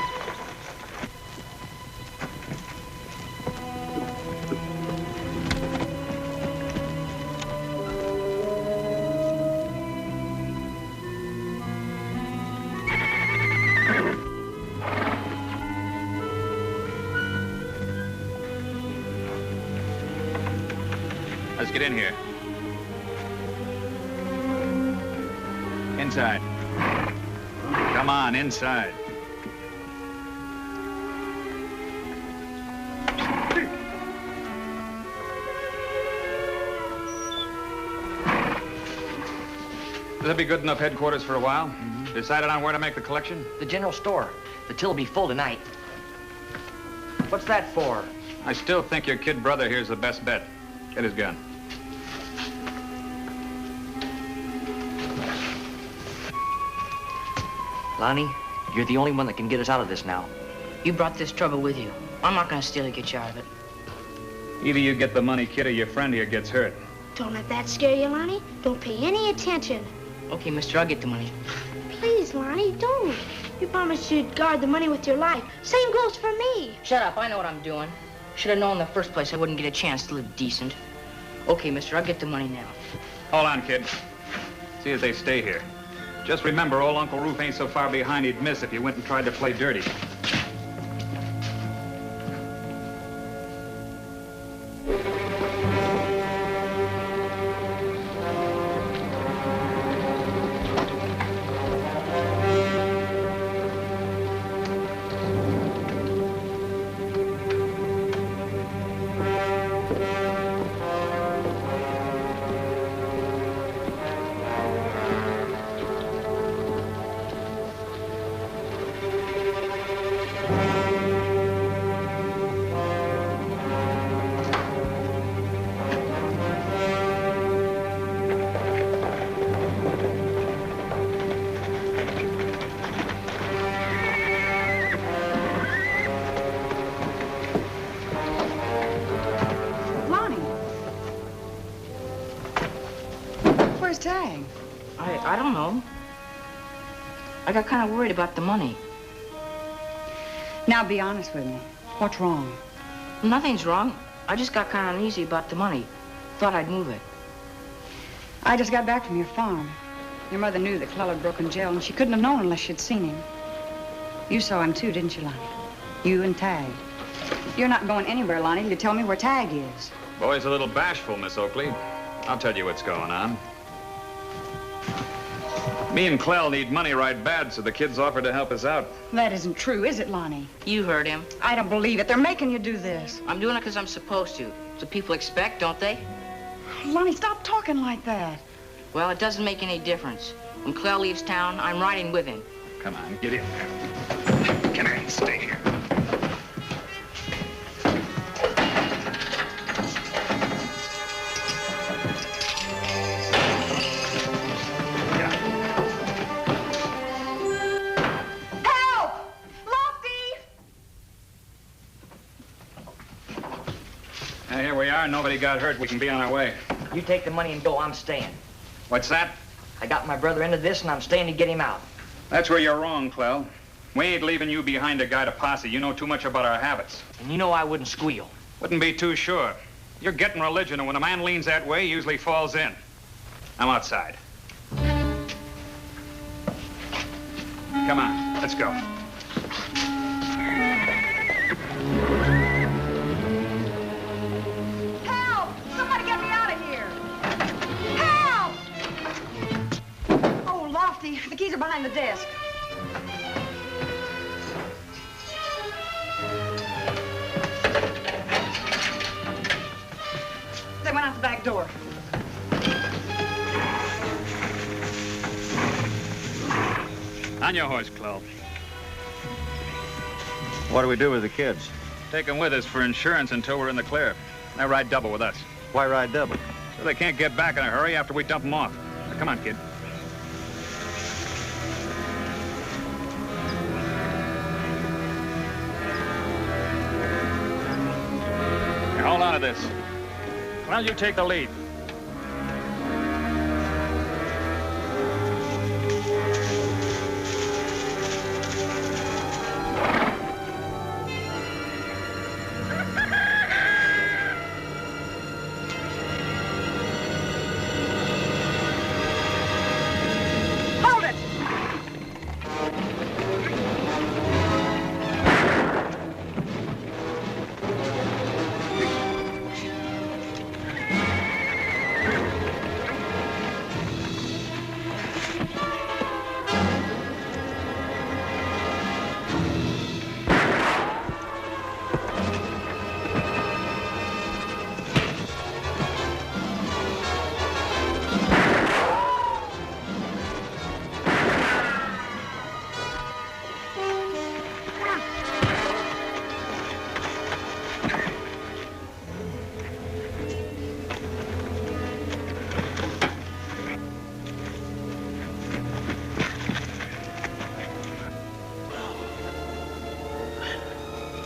Let's get in here. Inside. Come on, inside. Will that be good enough headquarters for a while? Mm-hmm. Decided on where to make the collection? The general store. The till will be full tonight. What's that for? I still think your kid brother here's the best bet. Get his gun. Lonnie, you're the only one that can get us out of this now. You brought this trouble with you. I'm not gonna steal it, get you out of it. Either you get the money, kid, or your friend here gets hurt. Don't let that scare you, Lonnie. Don't pay any attention. Okay, mister, I'll get the money. Please, Lonnie, don't. You promised you'd guard the money with your life. Same goes for me. Shut up, I know what I'm doing. Should have known in the first place I wouldn't get a chance to live decent. Okay, mister, I'll get the money now. Hold on, kid. See if they stay here. Just remember, old Uncle Roof ain't so far behind he'd miss if you went and tried to play dirty. Tagg? I don't know. I got kind of worried about the money. Now be honest with me. What's wrong? Nothing's wrong. I just got kind of uneasy about the money. Thought I'd move it. I just got back from your farm. Your mother knew that Clell had broken jail, and she couldn't have known unless she'd seen him. You saw him too, didn't you, Lonnie? You and Tagg. You're not going anywhere, Lonnie, till you tell me where Tagg is. Boy's a little bashful, Miss Oakley. I'll tell you what's going on. Me and Clell need money right bad, so the kids offered to help us out. That isn't true, is it, Lonnie? You heard him. I don't believe it. They're making you do this. I'm doing it because I'm supposed to. So people expect, don't they? Lonnie, stop talking like that. Well, it doesn't make any difference. When Clell leaves town, I'm riding with him. Come on, get in there. Come on, stay here. Here we are. Nobody got hurt. We can be on our way. You take the money and go. I'm staying. What's that? I got my brother into this, and I'm staying to get him out. That's where you're wrong, Clell. We ain't leaving you behind to guide a posse. You know too much about our habits. And you know I wouldn't squeal. Wouldn't be too sure. You're getting religion, and when a man leans that way, he usually falls in. I'm outside. Come on, let's go. Help! keys are behind the desk. They went out the back door. On your horse, Chloe. What do we do with the kids? Take them with us for insurance until we're in the clear. They ride double with us. Why ride double? So they can't get back in a hurry after we dump them off. Now, come on, kid. Now, hold on to this. Well, you take the lead.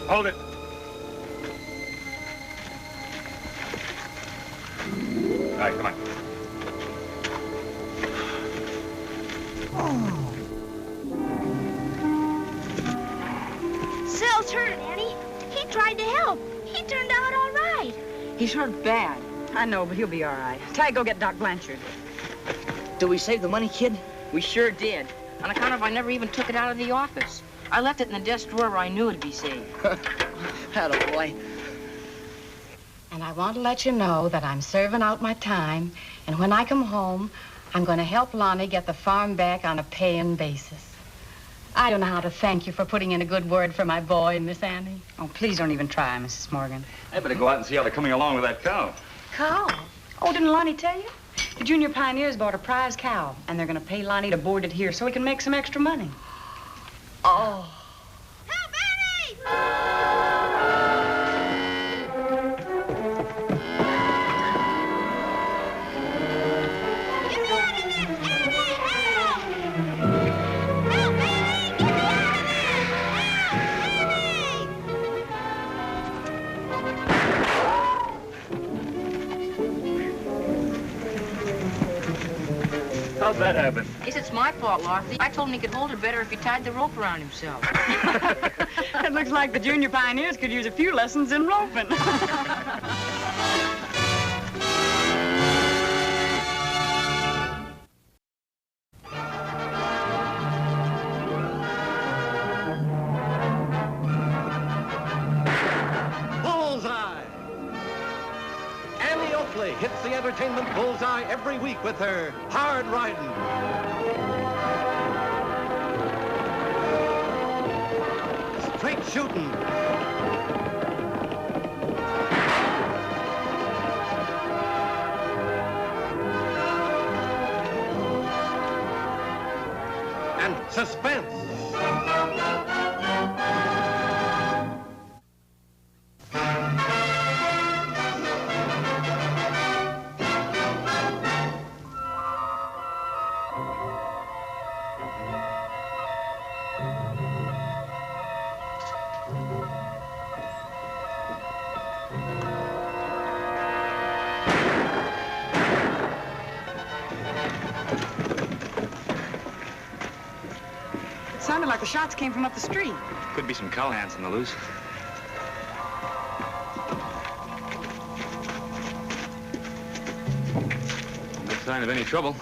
Hold it. All right, come on. Sil's hurt, Annie. He tried to help. He turned out all right. He's hurt bad. I know, but he'll be all right. Tagg, go get Doc Blanchard. Did we save the money, kid? We sure did. On account of I never even took it out of the office. I left it in the desk drawer where I knew it'd be safe. Attaboy. And I want to let you know that I'm serving out my time, and when I come home, I'm going to help Lonnie get the farm back on a paying basis. I don't know how to thank you for putting in a good word for my boy, Miss Annie. Oh, please don't even try, Mrs. Morgan. I better go out and see how they're coming along with that cow. Cow? Oh, didn't Lonnie tell you? The Junior Pioneers bought a prize cow, and they're going to pay Lonnie to board it here so he can make some extra money. Oh. Help, Annie! How'd that happen? Guess it's my fault, Lothy. I told him he could hold her better if he tied the rope around himself. It looks like the Junior Pioneers could use a few lessons in roping. Bullseye! Annie Oakley hits the entertainment bullseye every week with her hard riding. Straight shooting. And suspense. Sounded like the shots came from up the street. Could be some cowhands on the loose. No sign of any trouble.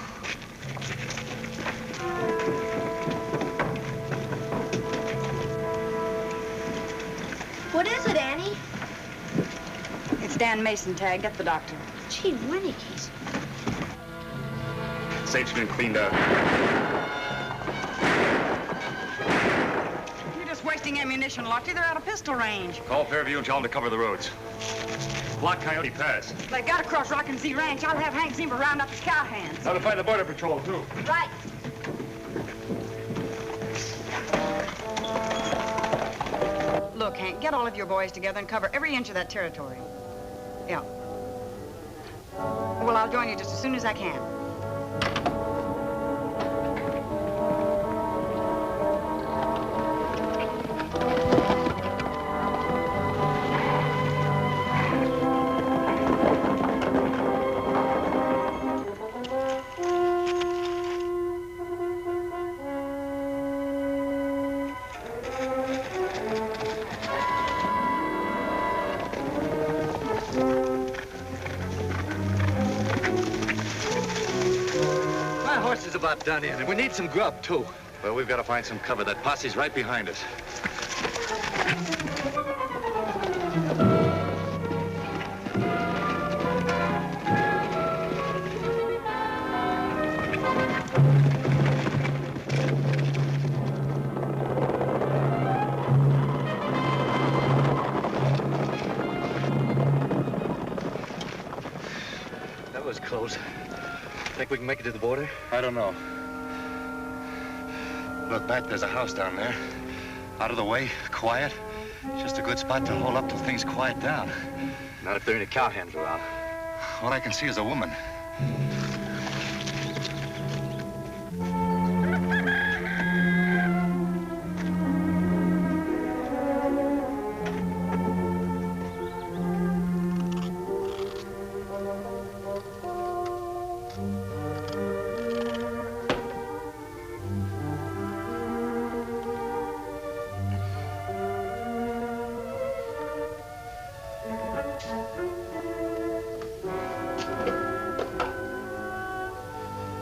What is it, Annie? It's Dan Mason, Tagg. Get the doctor. Gee, Winnickies. Safe's been cleaned out. wasting ammunition, Lofty. They're out of pistol range. Call Fairview and tell them to cover the roads. Block Coyote Pass. If they got across Rockin' Z Ranch, I'll have Hank Zimmer round up his cowhands. Notify the Border Patrol, too. Right. Look, Hank, get all of your boys together and cover every inch of that territory. Yeah. Well, I'll join you just as soon as I can. About done in, and we need some grub, too. Well, we've got to find some cover. That posse's right behind us. That was close. Think we can make it to the border? I don't know. Look back, there's a house down there. Out of the way, quiet. Just a good spot to hold up till things quiet down. Not if there ain't any cowhands around. All I can see is a woman.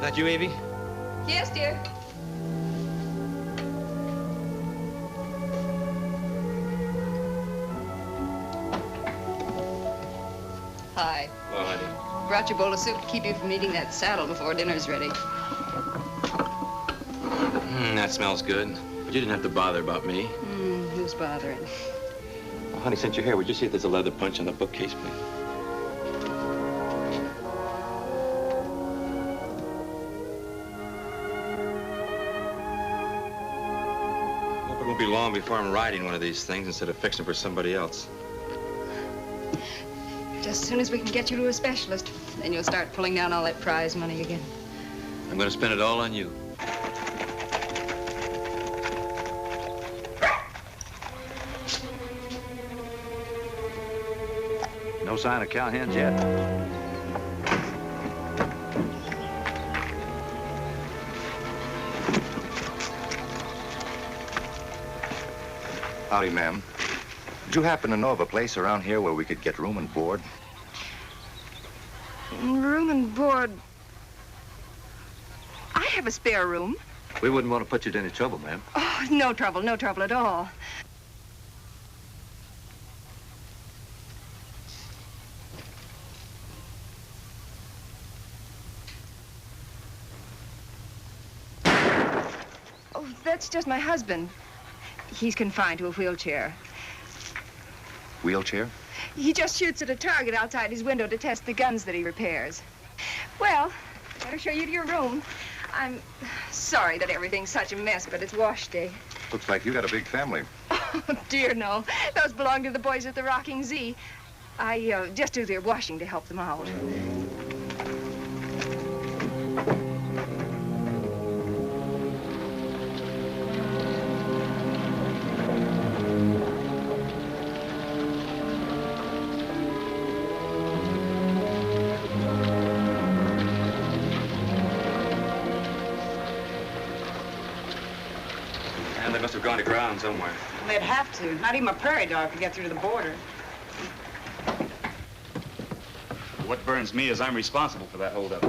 That you, Evie? Yes, dear. Hi. Oh, honey. Brought you a bowl of soup to keep you from eating that saddle before dinner's ready. That smells good. But you didn't have to bother about me. Who's bothering? Oh, honey, since you're here, would you see if there's a leather punch on the bookcase, please? Hope it won't be long before I'm riding one of these things instead of fixing for somebody else. Just as soon as we can get you to a specialist, then you'll start pulling down all that prize money again. I'm going to spend it all on you. No sign of cowhands yet? Howdy, ma'am. Would you happen to know of a place around here where we could get room and board? Room and board. I have a spare room. We wouldn't want to put you to any trouble, ma'am. Oh, no trouble at all. Oh, that's just my husband. He's confined to a wheelchair. Wheelchair? He just shoots at a target outside his window to test the guns that he repairs. Well, better show you to your room. I'm sorry that everything's such a mess, but it's wash day. Looks like you got a big family. Oh, dear, no. Those belong to the boys at the Rocking Z. I just do their washing to help them out. And they must have gone to ground somewhere. They'd have to. Not even a prairie dog could get through to the border. What burns me is I'm responsible for that holdup.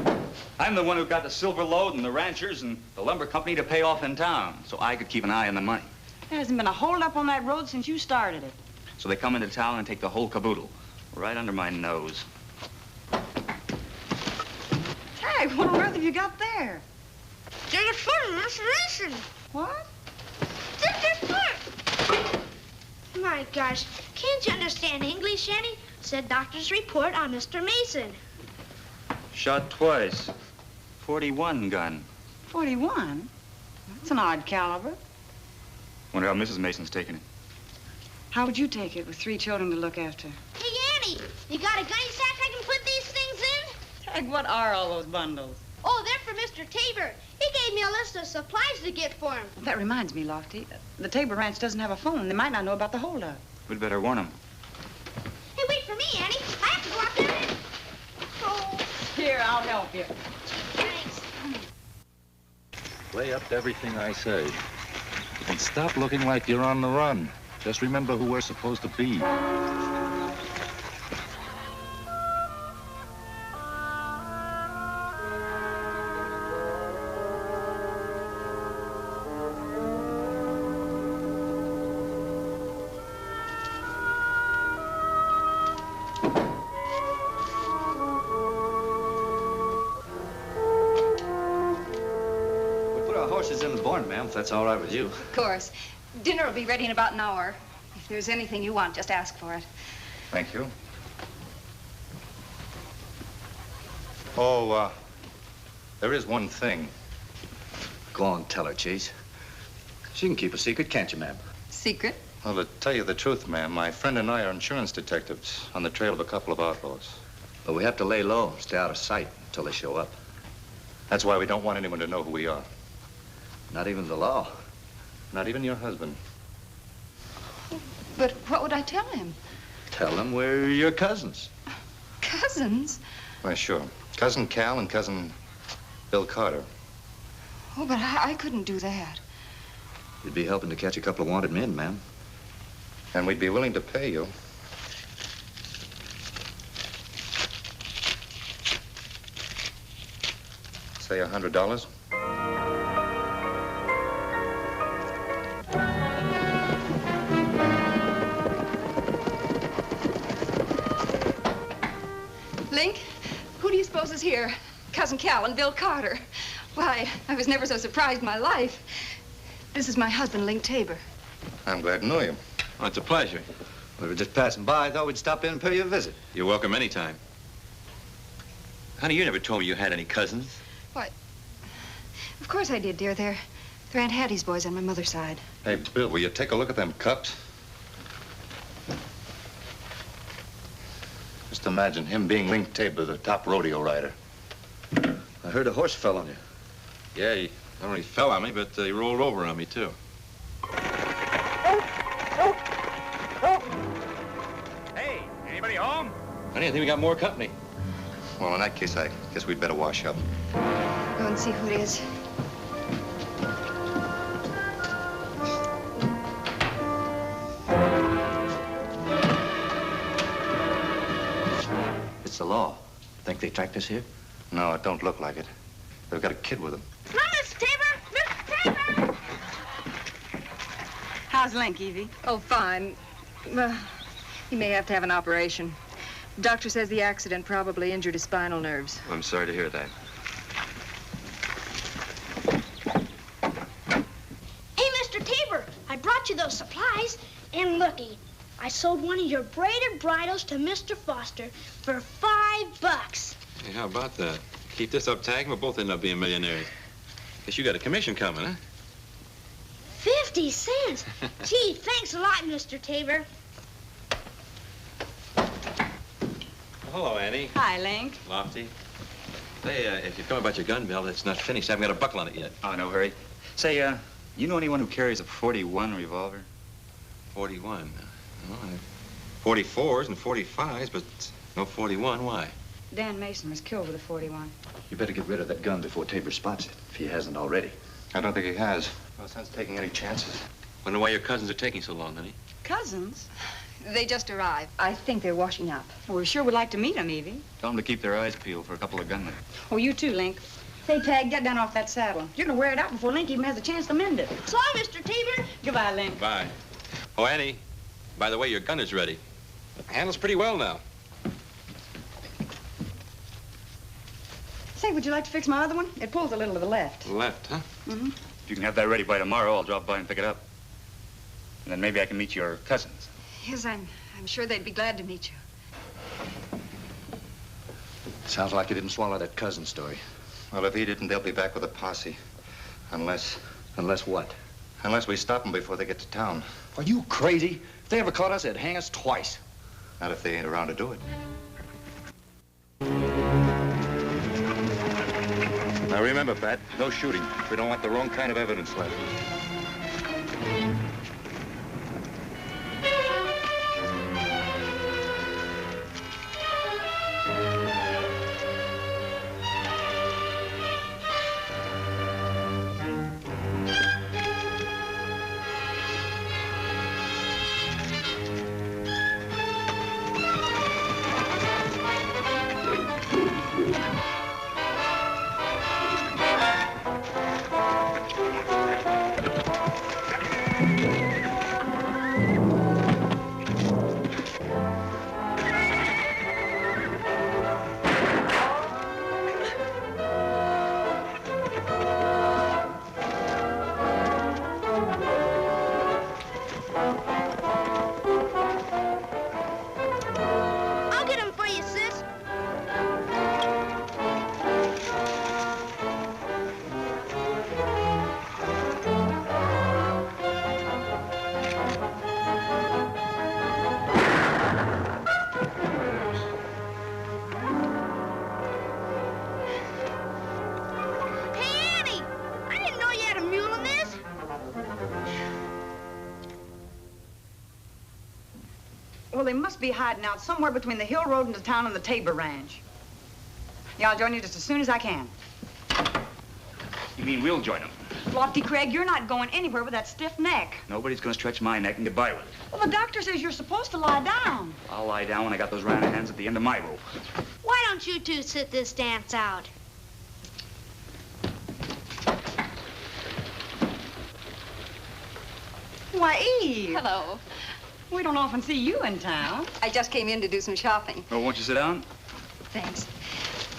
I'm the one who got the silver load and the ranchers and the lumber company to pay off in town, so I could keep an eye on the money. There hasn't been a holdup on that road since you started it. So they come into town and take the whole caboodle, right under my nose. Hey, what on earth have you got there? There's a foot in this racing. What? There's a foot. My gosh, can't you understand English, Annie? Said doctor's report on Mr. Mason. Shot twice. 41 gun. 41? That's an odd caliber. Wonder how Mrs. Mason's taking it. How would you take it with 3 children to look after? Hey, Annie, you got a gunny sack I can put these things in? Tagg, what are all those bundles? Oh, they're for Mr. Tabor. He gave me a list of supplies to get for him. That reminds me, Lofty. The Tabor Ranch doesn't have a phone. They might not know about the holdup. We'd better warn them. Hey, wait for me, Annie. I have to go out there and... Oh. Here, I'll help you. Thanks. Play up to everything I say. And stop looking like you're on the run. Just remember who we're supposed to be. If that's all right with you. Of course. Dinner will be ready in about an hour. If there's anything you want, just ask for it. Thank you. Oh, there is one thing. Go on, tell her, Chase. She can keep a secret, can't you, ma'am? Secret? Well, to tell you the truth, ma'am, my friend and I are insurance detectives on the trail of a couple of outlaws. But we have to lay low, stay out of sight until they show up. That's why we don't want anyone to know who we are. Not even the law. Not even your husband. But what would I tell him? Tell them we're your cousins. Cousins? Why, sure. Cousin Cal and cousin Bill Carter. Oh, but I couldn't do that. You'd be helping to catch a couple of wanted men, ma'am. And we'd be willing to pay you. Say $100? Link, who do you suppose is here? Cousin Cal and Bill Carter. Why, I was never so surprised in my life. This is my husband, Link Tabor. I'm glad to know you. Oh, it's a pleasure. We were just passing by. I thought we'd stop in and pay you a visit. You're welcome anytime. Honey, you never told me you had any cousins. Why, of course I did, dear. They're Aunt Hattie's boys on my mother's side. Hey, Bill, will you take a look at them cups? Just imagine him being Link Tabor, the top rodeo rider. I heard a horse fell on you. Yeah, he not only fell on me, but he rolled over on me, too. Hey, anybody home? Honey, I think we got more company. Well, in that case, I guess we'd better wash up. Go and see who it is. It's the law. Think they tracked us here? No, it don't look like it. They've got a kid with them. Come on, Mr. Tabor! Mr. Tabor! How's Link, Evie? Oh, fine. Well, he may have to have an operation. The doctor says the accident probably injured his spinal nerves. I'm sorry to hear that. Hey, Mr. Tabor, I brought you those supplies. And looky, I sold one of your braided bridles to Mr. Foster for $5. Hey, how about that? Keep this up, Tagg, and we'll both end up being millionaires. Guess you got a commission coming, huh? 50 cents. Gee, thanks a lot, Mr. Tabor. Hello, Annie. Hi, Link. Lofty. Say, if you're talking about your gun belt, it's not finished. I haven't got a buckle on it yet. Oh, no hurry. Say, you know anyone who carries a .41 revolver? 41. Well, 44s and 45s, but no 41. Why? Dan Mason was killed with a 41. You better get rid of that gun before Tabor spots it, if he hasn't already. I don't think he has. No sense taking any chances. Wonder why your cousins are taking so long, honey. Cousins? They just arrived. I think they're washing up. Well, we sure would like to meet them, Evie. Tell them to keep their eyes peeled for a couple of gunmen. Oh, you too, Link. Say, Tagg, get down off that saddle. You're gonna wear it out before Link even has a chance to mend it. So long, Mr. Tabor. Goodbye, Link. Bye. Oh, Annie, by the way, your gun is ready. Handles pretty well now. Say, would you like to fix my other one? It pulls a little to the left. Left, huh? Mm-hmm. If you can have that ready by tomorrow, I'll drop by and pick it up. And then maybe I can meet your cousins. Yes, I'm sure they'd be glad to meet you. Sounds like you didn't swallow that cousin story. Well, if he didn't, they'll be back with a posse. Unless what? Unless we stop them before they get to town. Are you crazy? If they ever caught us, they'd hang us twice. Not if they ain't around to do it. Now remember, Pat, no shooting. We don't want the wrong kind of evidence left. Well, they must be hiding out somewhere between the Hill Road and the town and the Tabor Ranch. Yeah, I'll join you just as soon as I can. You mean we'll join them? Lofty Craig, you're not going anywhere with that stiff neck. Nobody's gonna stretch my neck and get by with it. Well, the doctor says you're supposed to lie down. I'll lie down when I got those round hands at the end of my rope. Why don't you two sit this dance out? Why, Eve. Hello. We don't often see you in town. I just came in to do some shopping. Oh, won't you sit down? Thanks.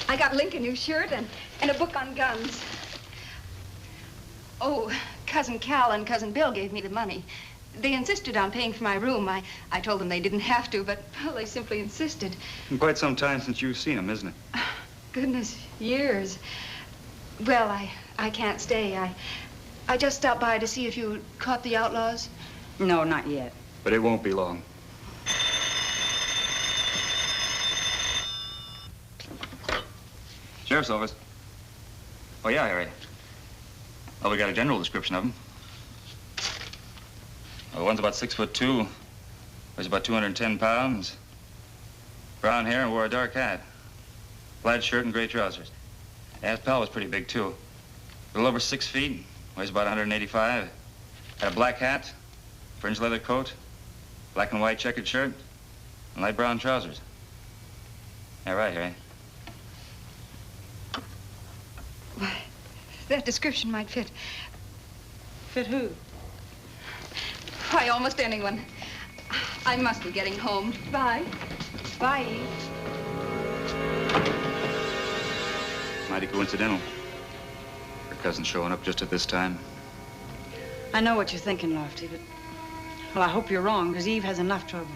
I got Link a new shirt and a book on guns. Oh, Cousin Cal and Cousin Bill gave me the money. They insisted on paying for my room. I told them they didn't have to, but, well, they simply insisted. Been quite some time since you've seen them, isn't it? Goodness, years. Well, I can't stay. I just stopped by to see if you caught the outlaws. No, not yet. But it won't be long. Sheriff's office. Oh, yeah, Harry. Well, we got a general description of him. Well, one's about 6'2", weighs about 210 pounds, brown hair and wore a dark hat, plaid shirt and gray trousers. Yeah, his pal was pretty big, too. A little over 6 feet, weighs about 185, had a black hat, fringed leather coat, black and white checkered shirt, and light brown trousers. Yeah, right, Harry. Why, that description might fit. Fit who? Why, almost anyone. I must be getting home. Bye. Bye, Eve. Mighty coincidental. Her cousin showing up just at this time. I know what you're thinking, Lofty, but... well, I hope you're wrong, because Eve has enough trouble.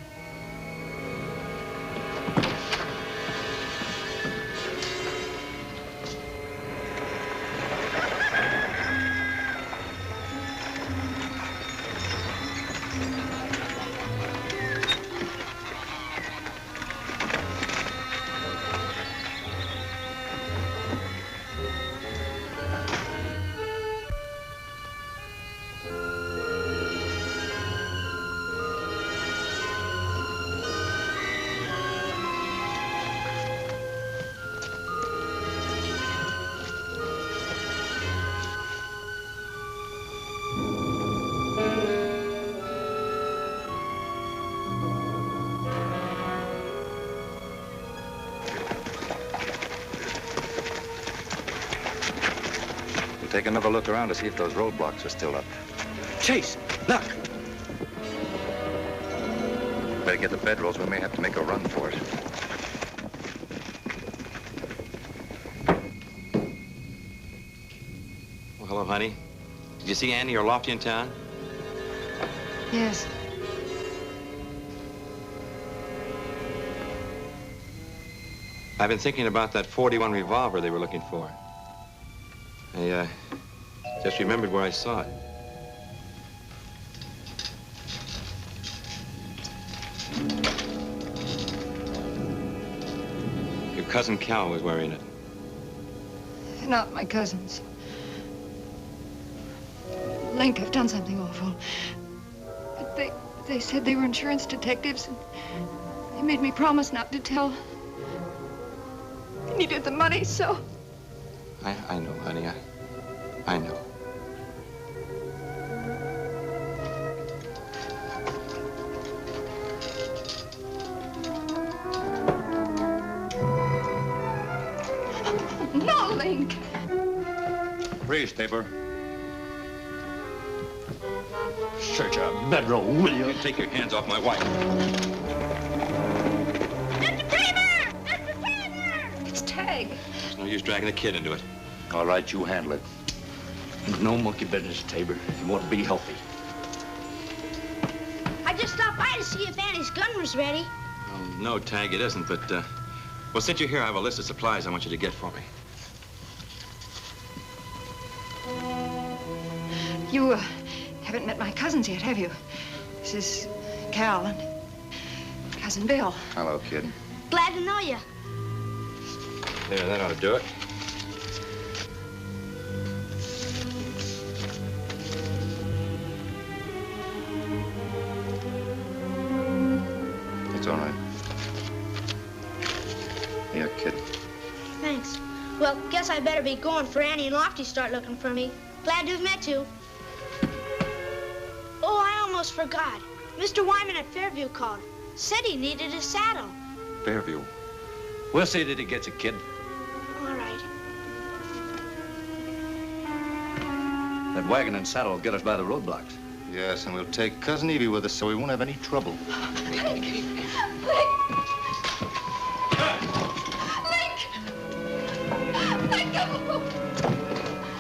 Take another look around to see if those roadblocks are still up. Chase, look! Better get the bedrolls. We may have to make a run for it. Well, hello, honey. Did you see Annie or Lofty in town? Yes. I've been thinking about that .41 revolver they were looking for. I just remembered where I saw it. Your cousin Cal was wearing it. They're not my cousins. Link, I've done something awful. But they said they were insurance detectives, and they made me promise not to tell. I needed the money, so... I know, honey. I know. No, Link! Freeze, Taper. Search a bedroll, will you? Take your hands off my wife. Mr. Taylor! Mr. Taylor! It's Tagg. There's no use dragging the kid into it. All right, you handle it. No monkey business, Tabor. You want to be healthy. I just stopped by to see if Annie's gun was ready. No, Tagg, it isn't, but, well, since you're here, I have a list of supplies I want you to get for me. You, haven't met my cousins yet, have you? This is Cal and Cousin Bill. Hello, kid. Glad to know you. There, that ought to do it. It's all right. Here, kid. Thanks. Well, guess I better be going for Annie and Lofty start looking for me. Glad to have met you. Oh, I almost forgot. Mr. Wyman at Fairview called. Said he needed a saddle. Fairview. We'll see that he gets a kid. All right. That wagon and saddle will get us by the roadblocks. Yes, and we'll take Cousin Evie with us so we won't have any trouble. Link! Link! Link! Let go!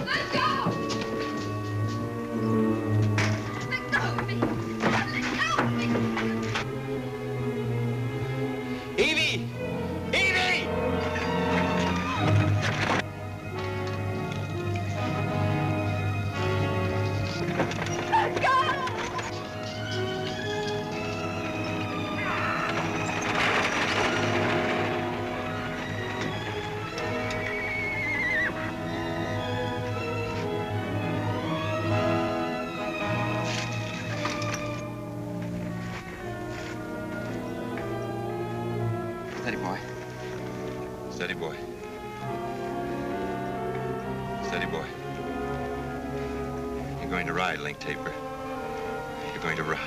Let go! Let go of me! Let go of me! Evie! Evie! Let go! Steady, boy. Steady, boy. Steady, boy. You're going to ride, Link Taper. You're going to ride.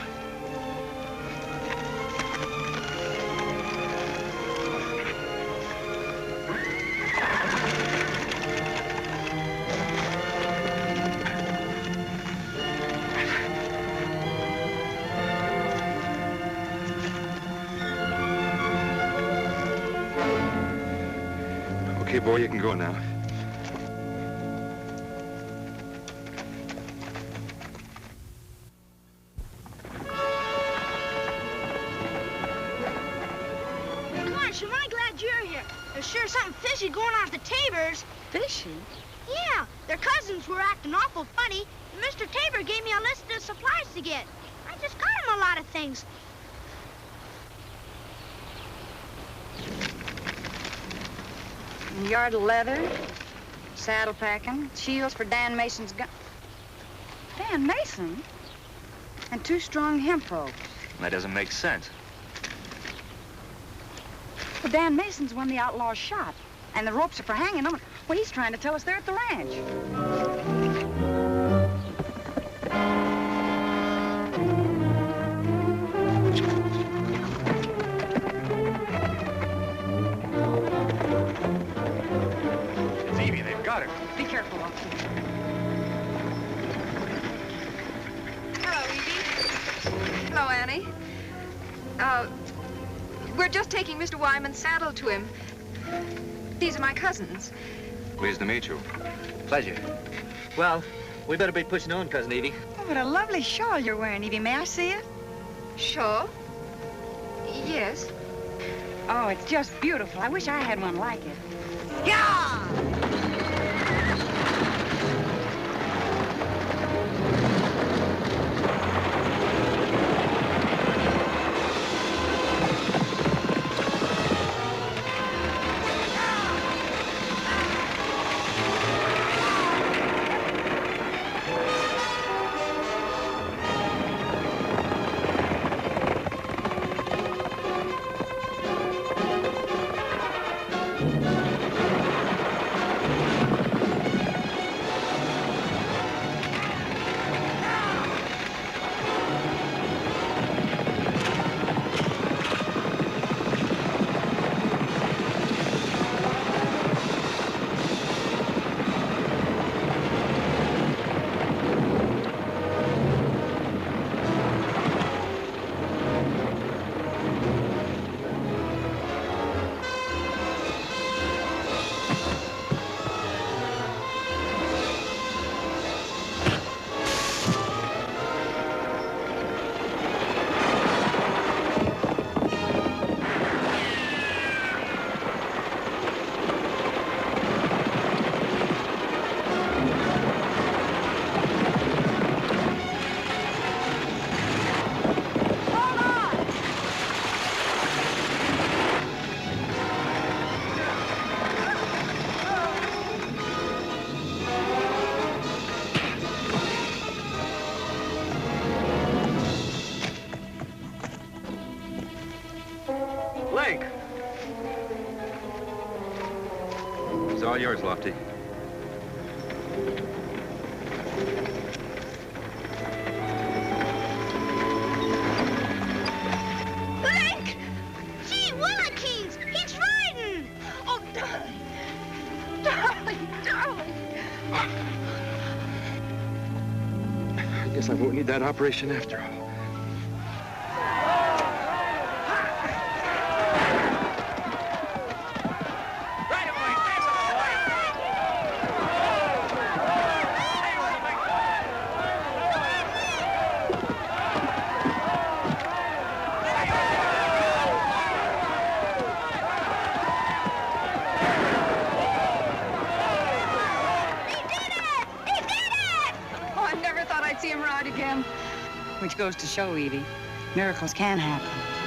Okay, boy, you can go now. Gosh, am I glad you're here. There's sure something fishy going on at the Tabors. Fishy? Yeah, their cousins were acting awful funny, and Mr. Tabor gave me a list of supplies to get. I just got him a lot of things. A yard of leather, saddle packing, shields for Dan Mason's gun. Dan Mason? And 2 strong hemp ropes. That doesn't make sense. Well, Dan Mason's one the outlaws shot, and the ropes are for hanging them. Well, he's trying to tell us they're at the ranch. It's Evie. They've got her. Be careful, Lofty. Hello, Evie. Hello, Annie. We're just taking Mr. Wyman's saddle to him. These are my cousins. Pleased to meet you. Pleasure. Well, we better be pushing on, Cousin Evie. Oh, what a lovely shawl you're wearing, Evie. May I see it? Shawl? Yes. Oh, it's just beautiful. I wish I had one like it. Yeah! It's all yours, Lofty. Link! Gee, Willikins! He's riding! Oh, darling. Darling, darling. I guess I won't need that operation after all. Which goes to show, Evie, miracles can happen.